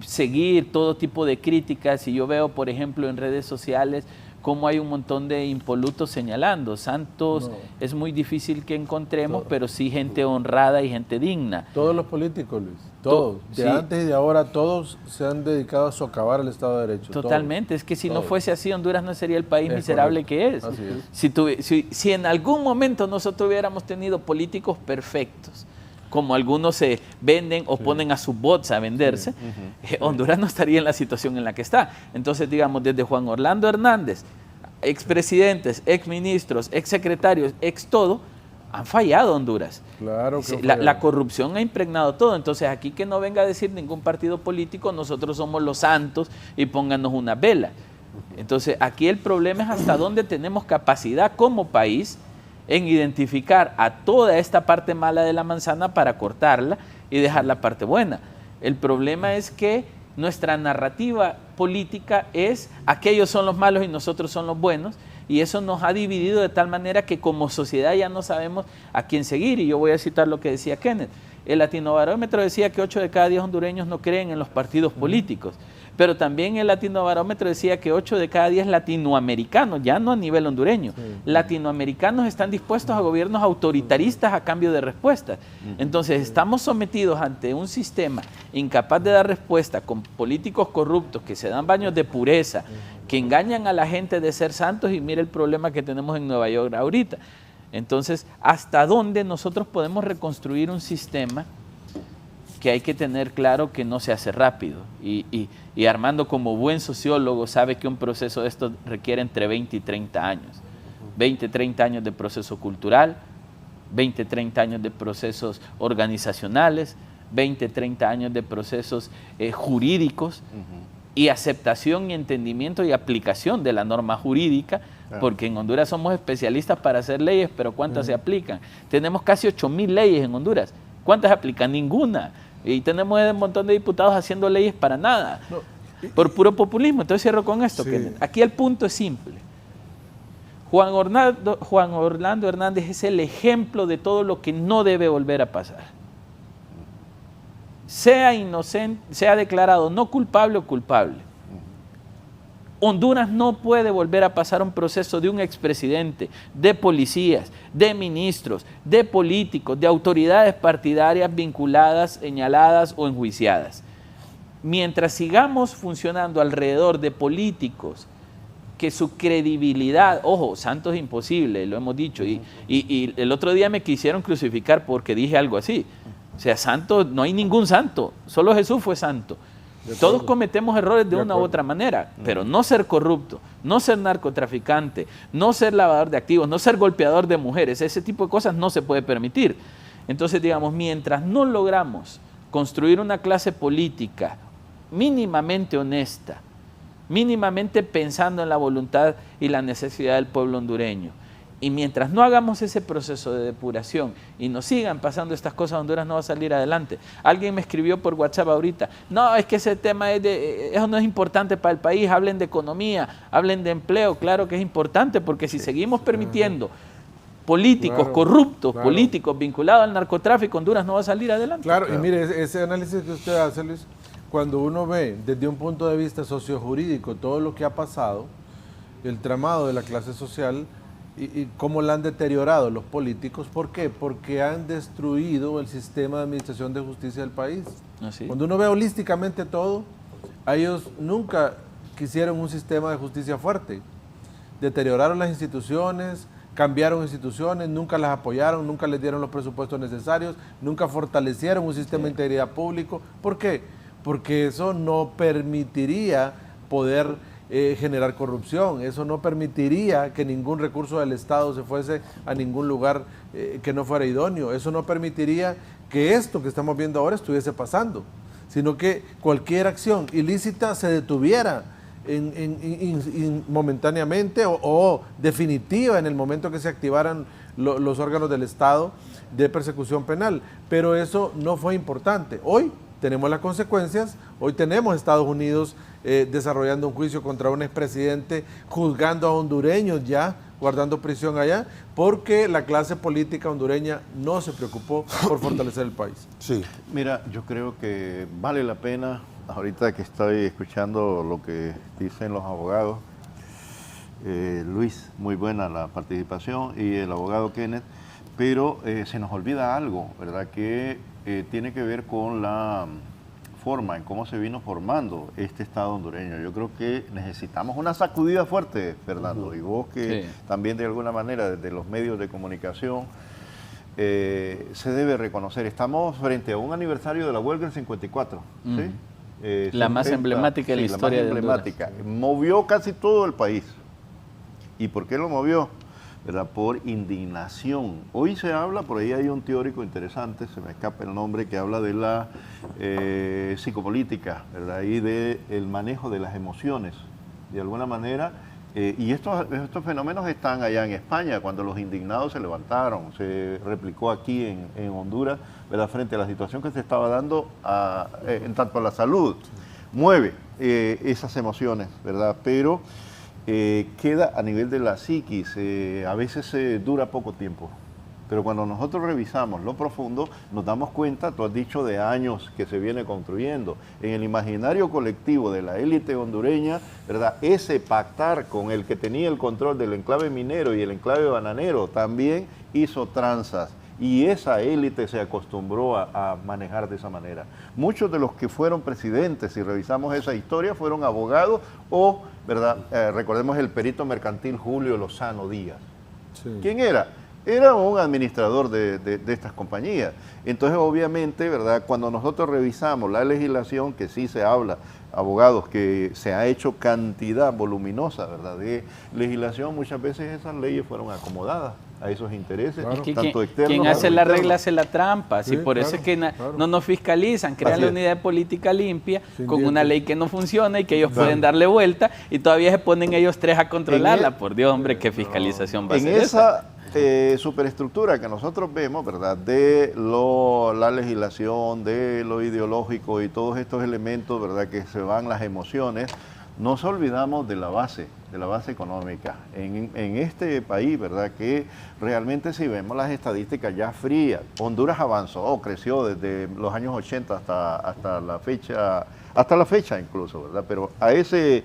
seguir todo tipo de críticas, y yo veo, por ejemplo, en redes sociales cómo hay un montón de impolutos señalando. Santos es muy difícil que encontremos, pero sí gente honrada y gente digna. Todos los políticos, Luis, todos. De antes y de ahora, todos se han dedicado a socavar el Estado de Derecho. Totalmente, todos. Es que si no fuese así, Honduras no sería el país miserable que es. Así es. Si en algún momento nosotros hubiéramos tenido políticos perfectos, como algunos se venden o ponen a sus bots a venderse, Honduras no estaría en la situación en la que está. Entonces, digamos, desde Juan Orlando Hernández, expresidentes, exministros, exsecretarios, todo, han fallado Honduras. Claro que la corrupción ha impregnado todo. Entonces, aquí que no venga a decir ningún partido político, nosotros somos los santos y pónganos una vela. Entonces, aquí el problema es hasta dónde tenemos capacidad como país en identificar a toda esta parte mala de la manzana para cortarla y dejar la parte buena. El problema es que nuestra narrativa política es aquellos son los malos y nosotros son los buenos, y eso nos ha dividido de tal manera que como sociedad ya no sabemos a quién seguir. Y yo voy a citar lo que decía Kenneth. El Latinobarómetro decía que 8 de cada 10 hondureños no creen en los partidos políticos, pero también el Latinobarómetro decía que 8 de cada 10 latinoamericanos, ya no a nivel hondureño, latinoamericanos están dispuestos a gobiernos autoritaristas a cambio de respuestas. Entonces estamos sometidos ante un sistema incapaz de dar respuesta, con políticos corruptos que se dan baños de pureza, que engañan a la gente de ser santos, y mire el problema que tenemos en Nueva York ahorita. Entonces, ¿hasta dónde nosotros podemos reconstruir un sistema que hay que tener claro que no se hace rápido? Y Armando, como buen sociólogo, sabe que un proceso de esto requiere entre 20 y 30 años. 20, 30 años de proceso cultural, 20, 30 años de procesos organizacionales, 20, 30 años de procesos jurídicos, y aceptación y entendimiento y aplicación de la norma jurídica, porque en Honduras somos especialistas para hacer leyes, pero ¿cuántas se aplican? Tenemos casi 8,000 leyes en Honduras. ¿Cuántas aplican? Ninguna. Y tenemos un montón de diputados haciendo leyes para nada, por puro populismo. Entonces cierro con esto, que aquí el punto es simple. Juan Orlando Hernández es el ejemplo de todo lo que no debe volver a pasar. Sea inocente, sea declarado no culpable o culpable. Honduras no puede volver a pasar un proceso de un expresidente, de policías, de ministros, de políticos, de autoridades partidarias vinculadas, señaladas o enjuiciadas. Mientras sigamos funcionando alrededor de políticos que su credibilidad, ojo, santo es imposible, lo hemos dicho, y el otro día me quisieron crucificar porque dije algo así. O sea, santo, no hay ningún santo, solo Jesús fue santo. Todos cometemos errores de una u otra manera, pero no ser corrupto, no ser narcotraficante, no ser lavador de activos, no ser golpeador de mujeres, ese tipo de cosas no se puede permitir. Entonces, digamos, mientras no logramos construir una clase política mínimamente honesta, mínimamente pensando en la voluntad y la necesidad del pueblo hondureño, y mientras no hagamos ese proceso de depuración y nos sigan pasando estas cosas, Honduras no va a salir adelante. Alguien me escribió por WhatsApp ahorita, no, es que ese tema eso no es importante para el país, hablen de economía, hablen de empleo. Claro que es importante, porque si seguimos permitiendo políticos corruptos, políticos vinculados al narcotráfico, Honduras no va a salir adelante. Claro, y mire, ese análisis que usted hace, Luis, cuando uno ve desde un punto de vista sociojurídico todo lo que ha pasado, el tramado de la clase social, y cómo la han deteriorado los políticos. ¿Por qué? Porque han destruido el sistema de administración de justicia del país. ¿Así? Cuando uno ve holísticamente todo, ellos nunca quisieron un sistema de justicia fuerte. Deterioraron las instituciones, cambiaron instituciones, nunca las apoyaron, nunca les dieron los presupuestos necesarios, nunca fortalecieron un sistema de integridad público. ¿Por qué? Porque eso no permitiría poder generar corrupción, eso no permitiría que ningún recurso del Estado se fuese a ningún lugar que no fuera idóneo, eso no permitiría que esto que estamos viendo ahora estuviese pasando, sino que cualquier acción ilícita se detuviera momentáneamente o definitiva en el momento que se activaran los órganos del Estado de persecución penal. Pero eso no fue importante. Hoy tenemos las consecuencias, hoy tenemos Estados Unidos desarrollando un juicio contra un expresidente, juzgando a hondureños ya, guardando prisión allá, porque la clase política hondureña no se preocupó por fortalecer el país. Sí. Mira, yo creo que vale la pena, ahorita que estoy escuchando lo que dicen los abogados, Luis, muy buena la participación, y el abogado Kenneth, pero se nos olvida algo, ¿verdad?, que tiene que ver con la forma en cómo se vino formando este Estado hondureño. Yo creo que necesitamos una sacudida fuerte, Fernando, y vos que también de alguna manera desde los medios de comunicación se debe reconocer. Estamos frente a un aniversario de la huelga del 54, ¿sí? La más emblemática de la historia de Honduras. Movió casi todo el país. ¿Y por qué lo movió? ¿Verdad? Por indignación. Hoy se habla, por ahí hay un teórico interesante, se me escapa el nombre, que habla de la psicopolítica, ¿verdad? Y del manejo de las emociones. De alguna manera, y estos fenómenos están allá en España, cuando los indignados se levantaron, se replicó aquí en Honduras, ¿verdad? Frente a la situación que se estaba dando en tanto a la salud. Mueve esas emociones, ¿verdad? Pero queda a nivel de la psiquis, a veces dura poco tiempo. Pero cuando nosotros revisamos lo profundo, nos damos cuenta, tú has dicho, de años que se viene construyendo. En el imaginario colectivo de la élite hondureña, ¿verdad? Ese pactar con el que tenía el control del enclave minero y el enclave bananero también hizo tranzas. Y esa élite se acostumbró a manejar de esa manera. Muchos de los que fueron presidentes, si revisamos esa historia, fueron abogados o, ¿verdad? Recordemos el perito mercantil Julio Lozano Díaz. Sí. ¿Quién era? Era un administrador de estas compañías. Entonces, obviamente, ¿verdad? Cuando nosotros revisamos la legislación, que sí se habla, abogados, que se ha hecho cantidad voluminosa, ¿verdad?, de legislación, muchas veces esas leyes fueron acomodadas a esos intereses, claro, tanto externos. Quien hace la regla hace la trampa, sí, por eso es que no nos fiscalizan, crean la unidad de política limpia con una ley que no funciona y que ellos pueden darle vuelta y todavía se ponen ellos tres a controlarla. Por Dios, hombre, qué fiscalización va a ser esa. Superestructura que nosotros vemos, ¿verdad?, de la legislación, de lo ideológico y todos estos elementos, ¿verdad?, que se van las emociones, nos olvidamos de la base económica. En este país, ¿verdad?, que realmente si vemos las estadísticas ya frías, Honduras avanzó, creció desde los años 80 hasta la fecha incluso, ¿verdad? Pero a ese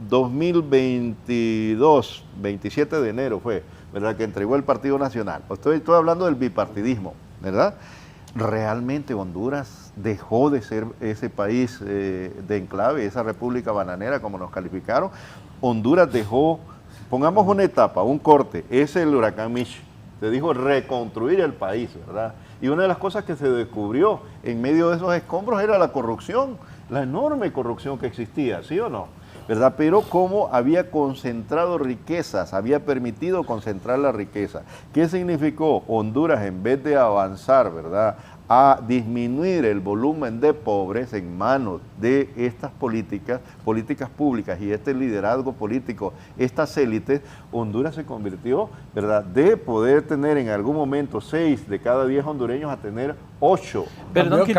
2022, 27 de enero fue, ¿verdad?, que entregó el Partido Nacional. Estoy hablando del bipartidismo, ¿verdad? Realmente Honduras dejó de ser ese país de enclave, esa república bananera como nos calificaron. Honduras dejó, pongamos una etapa, un corte, es el huracán Mitch. Se dijo reconstruir el país, ¿verdad? Y una de las cosas que se descubrió en medio de esos escombros era la corrupción, la enorme corrupción que existía, ¿sí o no? ¿Verdad? Pero cómo había concentrado riquezas, había permitido concentrar la riqueza. ¿Qué significó? Honduras, en vez de avanzar, ¿verdad?, a disminuir el volumen de pobres en manos de estas políticas públicas y este liderazgo político, estas élites, Honduras se convirtió, ¿verdad?, de poder tener en algún momento 6 de cada 10 hondureños a tener 8. Perdón que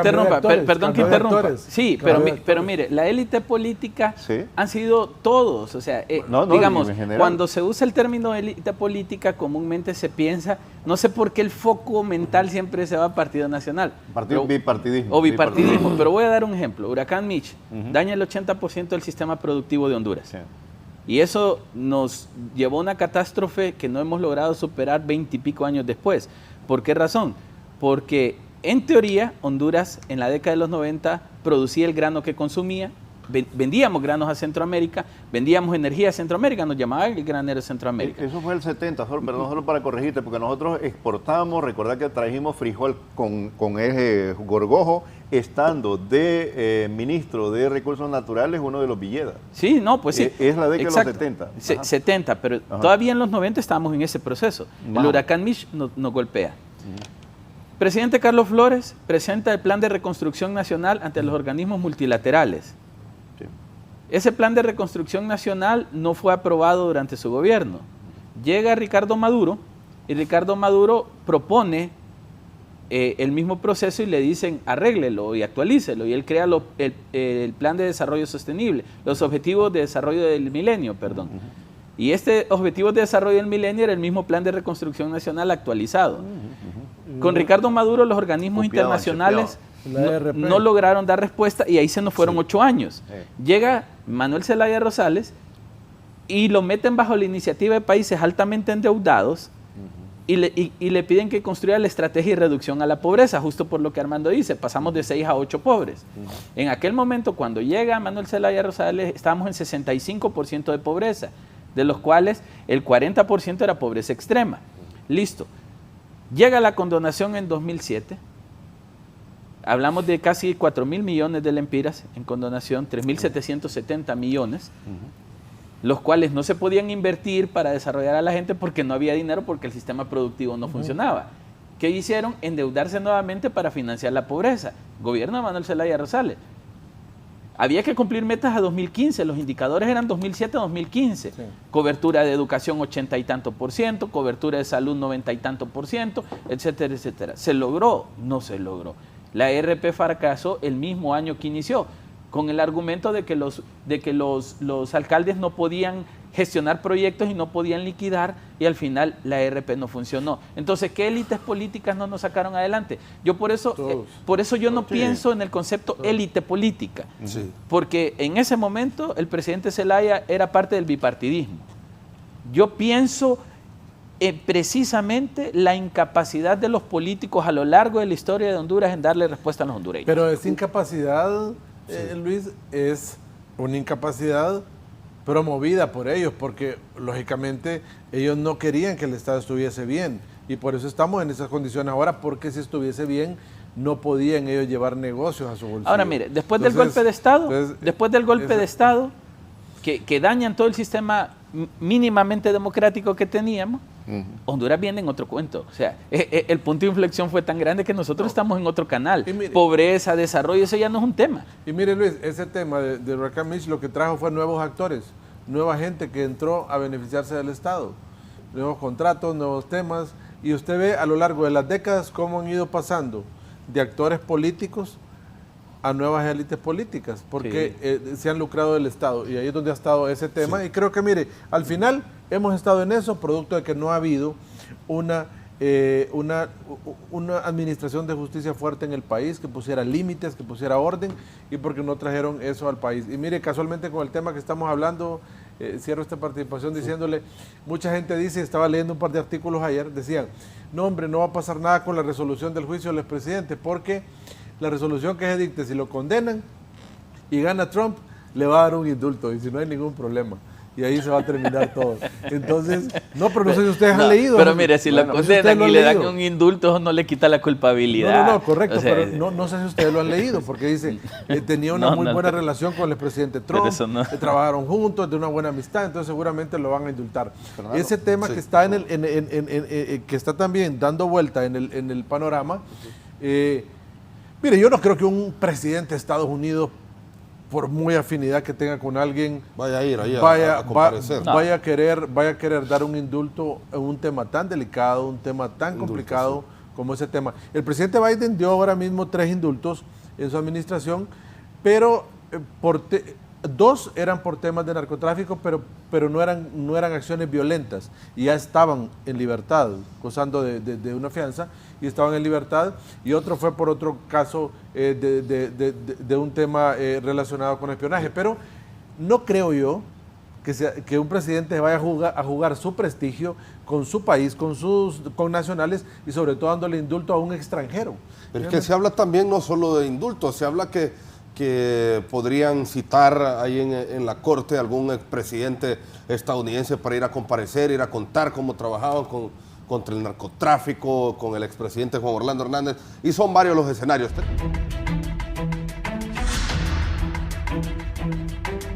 interrumpa. Sí, pero mire, la élite política han sido todos, o sea, digamos, cuando se usa el término élite política, comúnmente se piensa, no sé por qué el foco mental siempre se va a Partido Nacional. Bipartidismo. O bipartidismo, pero voy a dar un ejemplo. Huracán Mitch daña el 80% del sistema productivo de Honduras. Sí. Y eso nos llevó a una catástrofe que no hemos logrado superar 20 y pico años después. ¿Por qué razón? Porque en teoría Honduras en la década de los 90 producía el grano que consumía, vendíamos granos a Centroamérica, vendíamos energía a Centroamérica, nos llamaba el granero de Centroamérica. Eso fue el 70, perdón, solo para corregirte, porque nosotros exportamos, recordad que trajimos frijol con ese gorgojo, estando de ministro de Recursos Naturales uno de los Villeda. Sí, no, pues sí. Es la década de los 70. 70, pero todavía en los 90 estábamos en ese proceso. El huracán Mitch nos golpea. Presidente Carlos Flores presenta el Plan de Reconstrucción Nacional ante los organismos multilaterales. Ese plan de reconstrucción nacional no fue aprobado durante su gobierno. Llega Ricardo Maduro y Ricardo Maduro propone el mismo proceso y le dicen arréglelo y actualícelo. Y él crea el plan de desarrollo sostenible, los objetivos de desarrollo del milenio, perdón. Y este objetivo de desarrollo del milenio era el mismo plan de reconstrucción nacional actualizado. Con Ricardo Maduro los organismos internacionales no lograron dar respuesta y ahí se nos fueron 8 años. Llega Manuel Zelaya Rosales y lo meten bajo la iniciativa de países altamente endeudados y le piden que construya la estrategia de reducción a la pobreza, justo por lo que Armando dice, pasamos de 6 a 8 pobres. En aquel momento, cuando llega Manuel Zelaya Rosales, estábamos en 65% de pobreza, de los cuales el 40% era pobreza extrema. Listo. Llega la condonación en 2007. Hablamos de casi 4.000 millones de lempiras en condonación, 3.770 millones, los cuales no se podían invertir para desarrollar a la gente porque no había dinero, porque el sistema productivo no funcionaba. ¿Qué hicieron? Endeudarse nuevamente para financiar la pobreza. Gobierno de Manuel Zelaya Rosales. Había que cumplir metas a 2015, los indicadores eran 2007-2015. Sí. Cobertura de educación 80 y tanto %, cobertura de salud 90 y tanto %, etcétera, etcétera. ¿Se logró? No se logró. La ERP fracasó el mismo año que inició. con el argumento de que los alcaldes no podían gestionar proyectos y no podían liquidar, y al final la ERP no funcionó. Entonces, ¿qué élites políticas no nos sacaron adelante? Yo por eso yo no pienso en el concepto élite política, porque en ese momento el presidente Zelaya era parte del bipartidismo. Yo pienso precisamente la incapacidad de los políticos a lo largo de la historia de Honduras en darle respuesta a los hondureños. Pero esa incapacidad, Luis, es una incapacidad promovida por ellos, porque lógicamente ellos no querían que el Estado estuviese bien, y por eso estamos en esas condiciones ahora, porque si estuviese bien no podían ellos llevar negocios a su bolsillo. Ahora mire, después del golpe de Estado, que dañan todo el sistema mínimamente democrático que teníamos, Honduras viene en otro cuento. O sea, el punto de inflexión fue tan grande que nosotros estamos en otro canal. Mire, pobreza, desarrollo, eso ya no es un tema. Y mire, Luis, ese tema de Huracán Mitch lo que trajo fue nuevos actores, nueva gente que entró a beneficiarse del Estado, nuevos contratos, nuevos temas, y usted ve a lo largo de las décadas cómo han ido pasando de actores políticos a nuevas élites políticas, porque se han lucrado del Estado, y ahí es donde ha estado ese tema, y creo que, mire, al final hemos estado en eso, producto de que no ha habido una administración de justicia fuerte en el país, que pusiera límites, que pusiera orden, y porque no trajeron eso al país. Y mire, casualmente con el tema que estamos hablando, cierro esta participación diciéndole, mucha gente dice, estaba leyendo un par de artículos ayer, decían, no hombre, no va a pasar nada con la resolución del juicio del expresidente, porque la resolución que se dicte, si lo condenan y gana Trump, le va a dar un indulto, y si no hay ningún problema. Y ahí se va a terminar todo. Entonces, no, pero no sé si ustedes han leído. Pero mire, si lo condenan y le dan un indulto, no le quita la culpabilidad. No, correcto, o sea, pero no sé si ustedes lo han leído, porque dice, tenía una muy buena relación con el presidente Trump, trabajaron juntos, de una buena amistad, entonces seguramente lo van a indultar. Fernando, ese tema que está que está también dando vuelta en el panorama, mire, yo no creo que un presidente de Estados Unidos, por muy afinidad que tenga con alguien, vaya a ir ahí a comparecer. Vaya a querer dar un indulto en un tema tan delicado, un tema tan complicado como ese tema. El presidente Biden dio ahora mismo 3 indultos en su administración, pero dos eran por temas de narcotráfico, pero no eran acciones violentas, y ya estaban en libertad, gozando de una fianza, y estaban en libertad, y otro fue por otro caso de un tema relacionado con espionaje. Pero no creo yo que un presidente vaya a jugar su prestigio con su país, con nacionales, y sobre todo dándole indulto a un extranjero. Pero es que se habla también no solo de indultos, se habla que podrían citar ahí en la corte algún expresidente estadounidense para ir a comparecer, ir a contar cómo trabajaban contra el narcotráfico, con el expresidente Juan Orlando Hernández, y son varios los escenarios.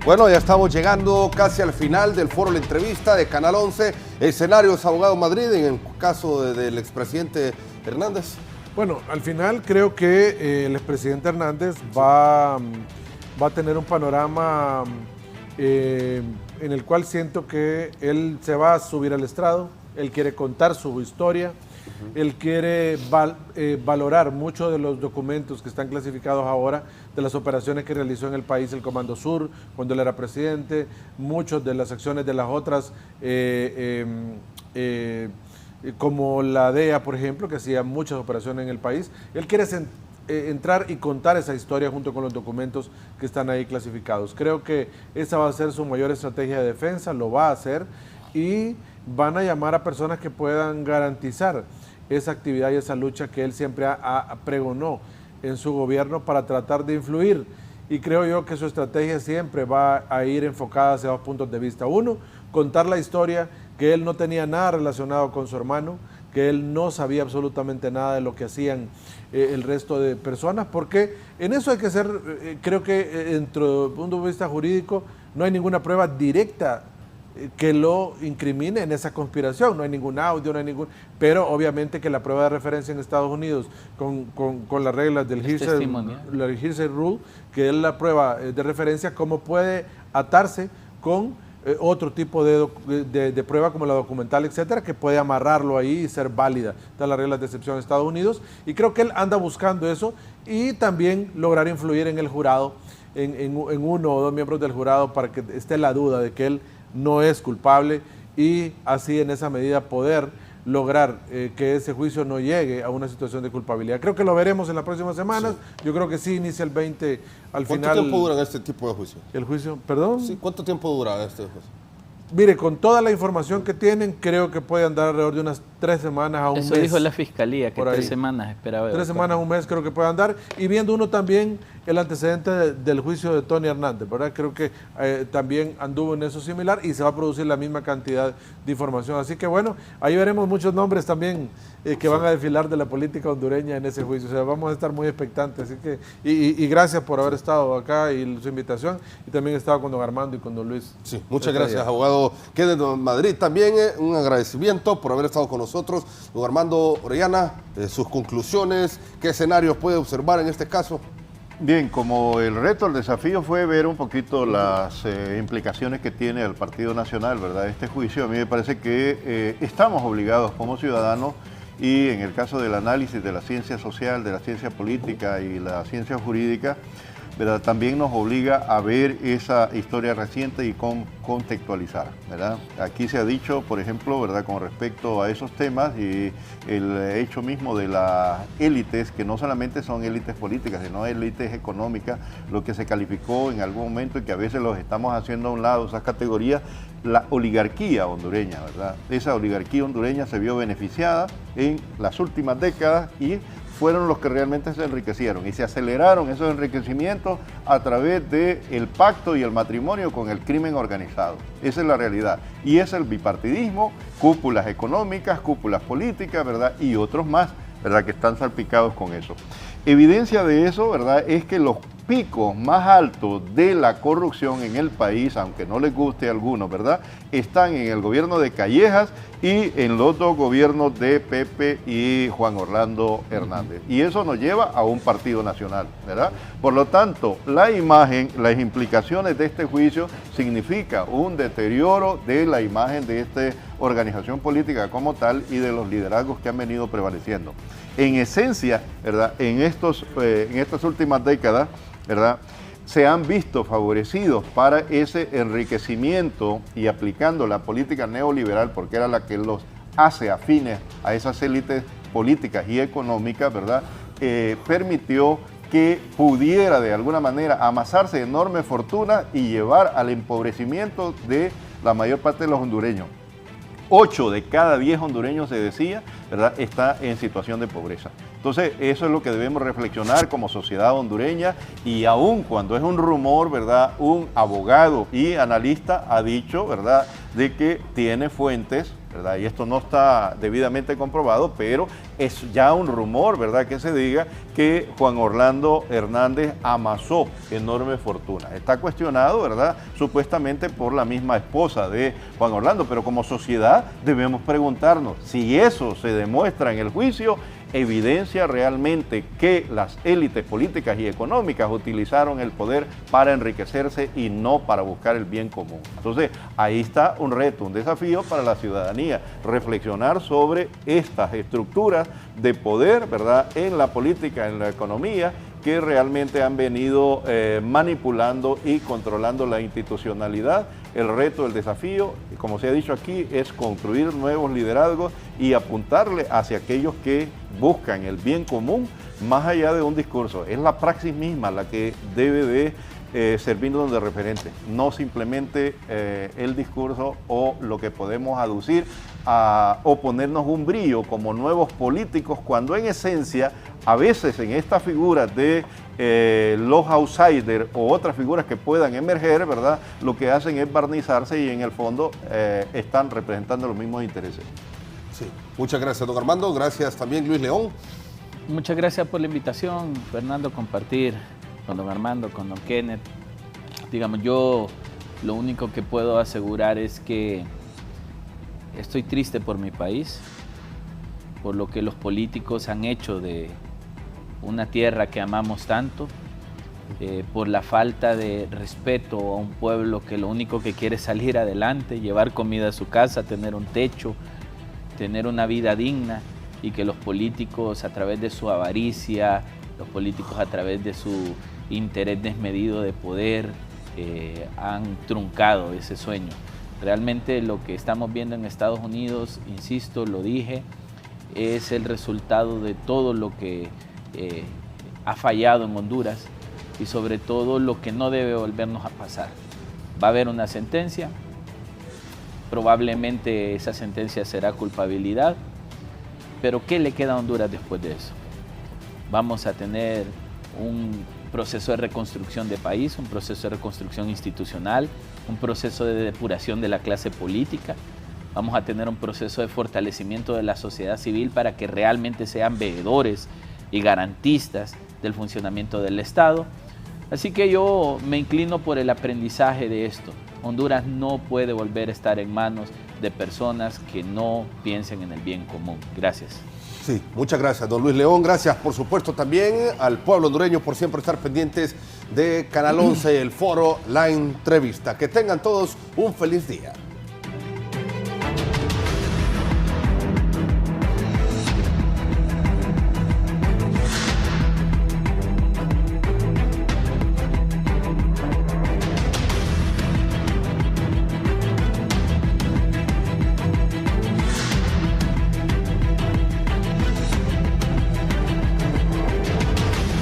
Bueno, ya estamos llegando casi al final del foro La Entrevista de Canal 11. Escenarios, abogado Madrid, en el caso del expresidente Hernández. Bueno, al final creo que el expresidente Hernández va a tener un panorama en el cual siento que él se va a subir al estrado, él quiere contar su historia, él quiere valorar muchos de los documentos que están clasificados ahora, de las operaciones que realizó en el país el Comando Sur cuando él era presidente, muchas de las acciones de las otras como la DEA, por ejemplo, que hacía muchas operaciones en el país. Él quiere entrar y contar esa historia junto con los documentos que están ahí clasificados. Creo que esa va a ser su mayor estrategia de defensa, lo va a hacer, y van a llamar a personas que puedan garantizar esa actividad y esa lucha que él siempre pregonó en su gobierno para tratar de influir. Y creo yo que su estrategia siempre va a ir enfocada hacia 2 puntos de vista. Uno, contar la historia que él no tenía nada relacionado con su hermano, que él no sabía absolutamente nada de lo que hacían el resto de personas, porque en eso hay que ser, creo que dentro del punto de vista jurídico no hay ninguna prueba directa que lo incrimine en esa conspiración, no hay ningún audio, no hay ningún, pero obviamente que la prueba de referencia en Estados Unidos con las reglas del Hearsay Rule, que es la prueba de referencia, cómo puede atarse con otro tipo de prueba como la documental, etcétera, que puede amarrarlo ahí y ser válida. Están las reglas de excepción en Estados Unidos, y creo que él anda buscando eso, y también lograr influir en el jurado en uno o dos miembros del jurado para que esté la duda de que él no es culpable y así en esa medida poder lograr que ese juicio no llegue a una situación de culpabilidad. Creo que lo veremos en las próximas semanas. Sí. Yo creo que sí inicia el 20 al final. ¿Cuánto tiempo dura este tipo de juicio? ¿El juicio? ¿Perdón? Sí, ¿cuánto tiempo dura este juicio? Mire, con toda la información que tienen, creo que puede andar alrededor de unas 3 semanas a un mes. Eso dijo la fiscalía, que 3 semanas esperaba. 3 semanas a un mes creo que puede andar. Y viendo uno también el antecedente del juicio de Tony Hernández, ¿verdad? Creo que también anduvo en eso similar y se va a producir la misma cantidad de información. Así que bueno, ahí veremos muchos nombres también que van a desfilar de la política hondureña en ese juicio. O sea, vamos a estar muy expectantes. Así que, y gracias por haber estado acá y su invitación. Y también he estado con don Armando y con don Luis. Sí, muchas gracias, abogado Kenneth Madrid. También un agradecimiento por haber estado con nosotros. Don Armando Orellana, sus conclusiones, ¿qué escenarios puede observar en este caso? Bien, como el reto, el desafío fue ver un poquito las implicaciones que tiene el Partido Nacional, ¿verdad? Este juicio, a mí me parece que estamos obligados como ciudadanos y en el caso del análisis de la ciencia social, de la ciencia política y la ciencia jurídica, ¿verdad? También nos obliga a ver esa historia reciente y contextualizar, ¿verdad? Aquí se ha dicho, por ejemplo, ¿verdad? Con respecto a esos temas y el hecho mismo de las élites, que no solamente son élites políticas, sino élites económicas, lo que se calificó en algún momento y que a veces los estamos haciendo a un lado, esas categorías, la oligarquía hondureña, ¿verdad? Esa oligarquía hondureña se vio beneficiada en las últimas décadas y fueron los que realmente se enriquecieron y se aceleraron esos enriquecimientos a través del pacto y el matrimonio con el crimen organizado. Esa es la realidad. Y es el bipartidismo, cúpulas económicas, cúpulas políticas, ¿verdad? Y otros más, ¿verdad? Que están salpicados con eso. Evidencia de eso, ¿verdad? Es que los picos más altos de la corrupción en el país, aunque no les guste a algunos, ¿verdad? Están en el gobierno de Callejas y en los dos gobiernos de Pepe y Juan Orlando Hernández. Y eso nos lleva a un partido nacional, ¿verdad? Por lo tanto, la imagen, las implicaciones de este juicio significa un deterioro de la imagen de esta organización política como tal y de los liderazgos que han venido prevaleciendo. En esencia, ¿verdad? En estas últimas décadas, ¿verdad? Se han visto favorecidos para ese enriquecimiento y aplicando la política neoliberal, porque era la que los hace afines a esas élites políticas y económicas, ¿verdad? Permitió que pudiera de alguna manera amasarse enormes fortunas y llevar al empobrecimiento de la mayor parte de los hondureños. 8 de cada 10 hondureños, se decía, ¿verdad?, está en situación de pobreza. Entonces, eso es lo que debemos reflexionar como sociedad hondureña y aún cuando es un rumor, ¿verdad?, un abogado y analista ha dicho, ¿verdad?, de que tiene fuentes, ¿verdad?, y esto no está debidamente comprobado, pero es ya un rumor, ¿verdad?, que se diga que Juan Orlando Hernández amasó enormes fortunas. Está cuestionado, ¿verdad?, supuestamente por la misma esposa de Juan Orlando, pero como sociedad debemos preguntarnos si eso se demuestra en el juicio, evidencia realmente que las élites políticas y económicas utilizaron el poder para enriquecerse y no para buscar el bien común. Entonces, ahí está un reto, un desafío para la ciudadanía, reflexionar sobre estas estructuras de poder, ¿verdad?, en la política, en la economía, que realmente han venido manipulando y controlando la institucionalidad. El reto, el desafío, como se ha dicho aquí, es construir nuevos liderazgos y apuntarle hacia aquellos que buscan el bien común más allá de un discurso. Es la praxis misma la que debe de servirnos de referente, no simplemente el discurso o lo que podemos aducir o ponernos un brillo como nuevos políticos, cuando en esencia a veces en estas figuras de los outsiders o otras figuras que puedan emerger, ¿verdad?, lo que hacen es barnizarse y en el fondo están representando los mismos intereses. Sí, muchas gracias, don Armando. Gracias también, Luis León. Muchas gracias por la invitación, Fernando, compartir con don Armando, con don Kenneth. Digamos, yo lo único que puedo asegurar es que estoy triste por mi país, por lo que los políticos han hecho de una tierra que amamos tanto, por la falta de respeto a un pueblo que lo único que quiere es salir adelante, llevar comida a su casa, tener un techo, tener una vida digna, y que los políticos a través de su avaricia, los políticos a través de su interés desmedido de poder han truncado ese sueño. Realmente lo que estamos viendo en Estados Unidos, insisto, lo dije, es el resultado de todo lo que ha fallado en Honduras y sobre todo lo que no debe volvernos a pasar. Va a haber una sentencia, probablemente esa sentencia será culpabilidad, pero ¿qué le queda a Honduras después de eso? Vamos a tener un proceso de reconstrucción de país, un proceso de reconstrucción institucional, un proceso de depuración de la clase política. Vamos a tener un proceso de fortalecimiento de la sociedad civil para que realmente sean veedores y garantistas del funcionamiento del Estado. Así que yo me inclino por el aprendizaje de esto. Honduras no puede volver a estar en manos de personas que no piensen en el bien común. Gracias. Sí, muchas gracias, don Luis León. Gracias, por supuesto, también al pueblo hondureño por siempre estar pendientes de Canal 11, el foro, la entrevista. Que tengan todos un feliz día.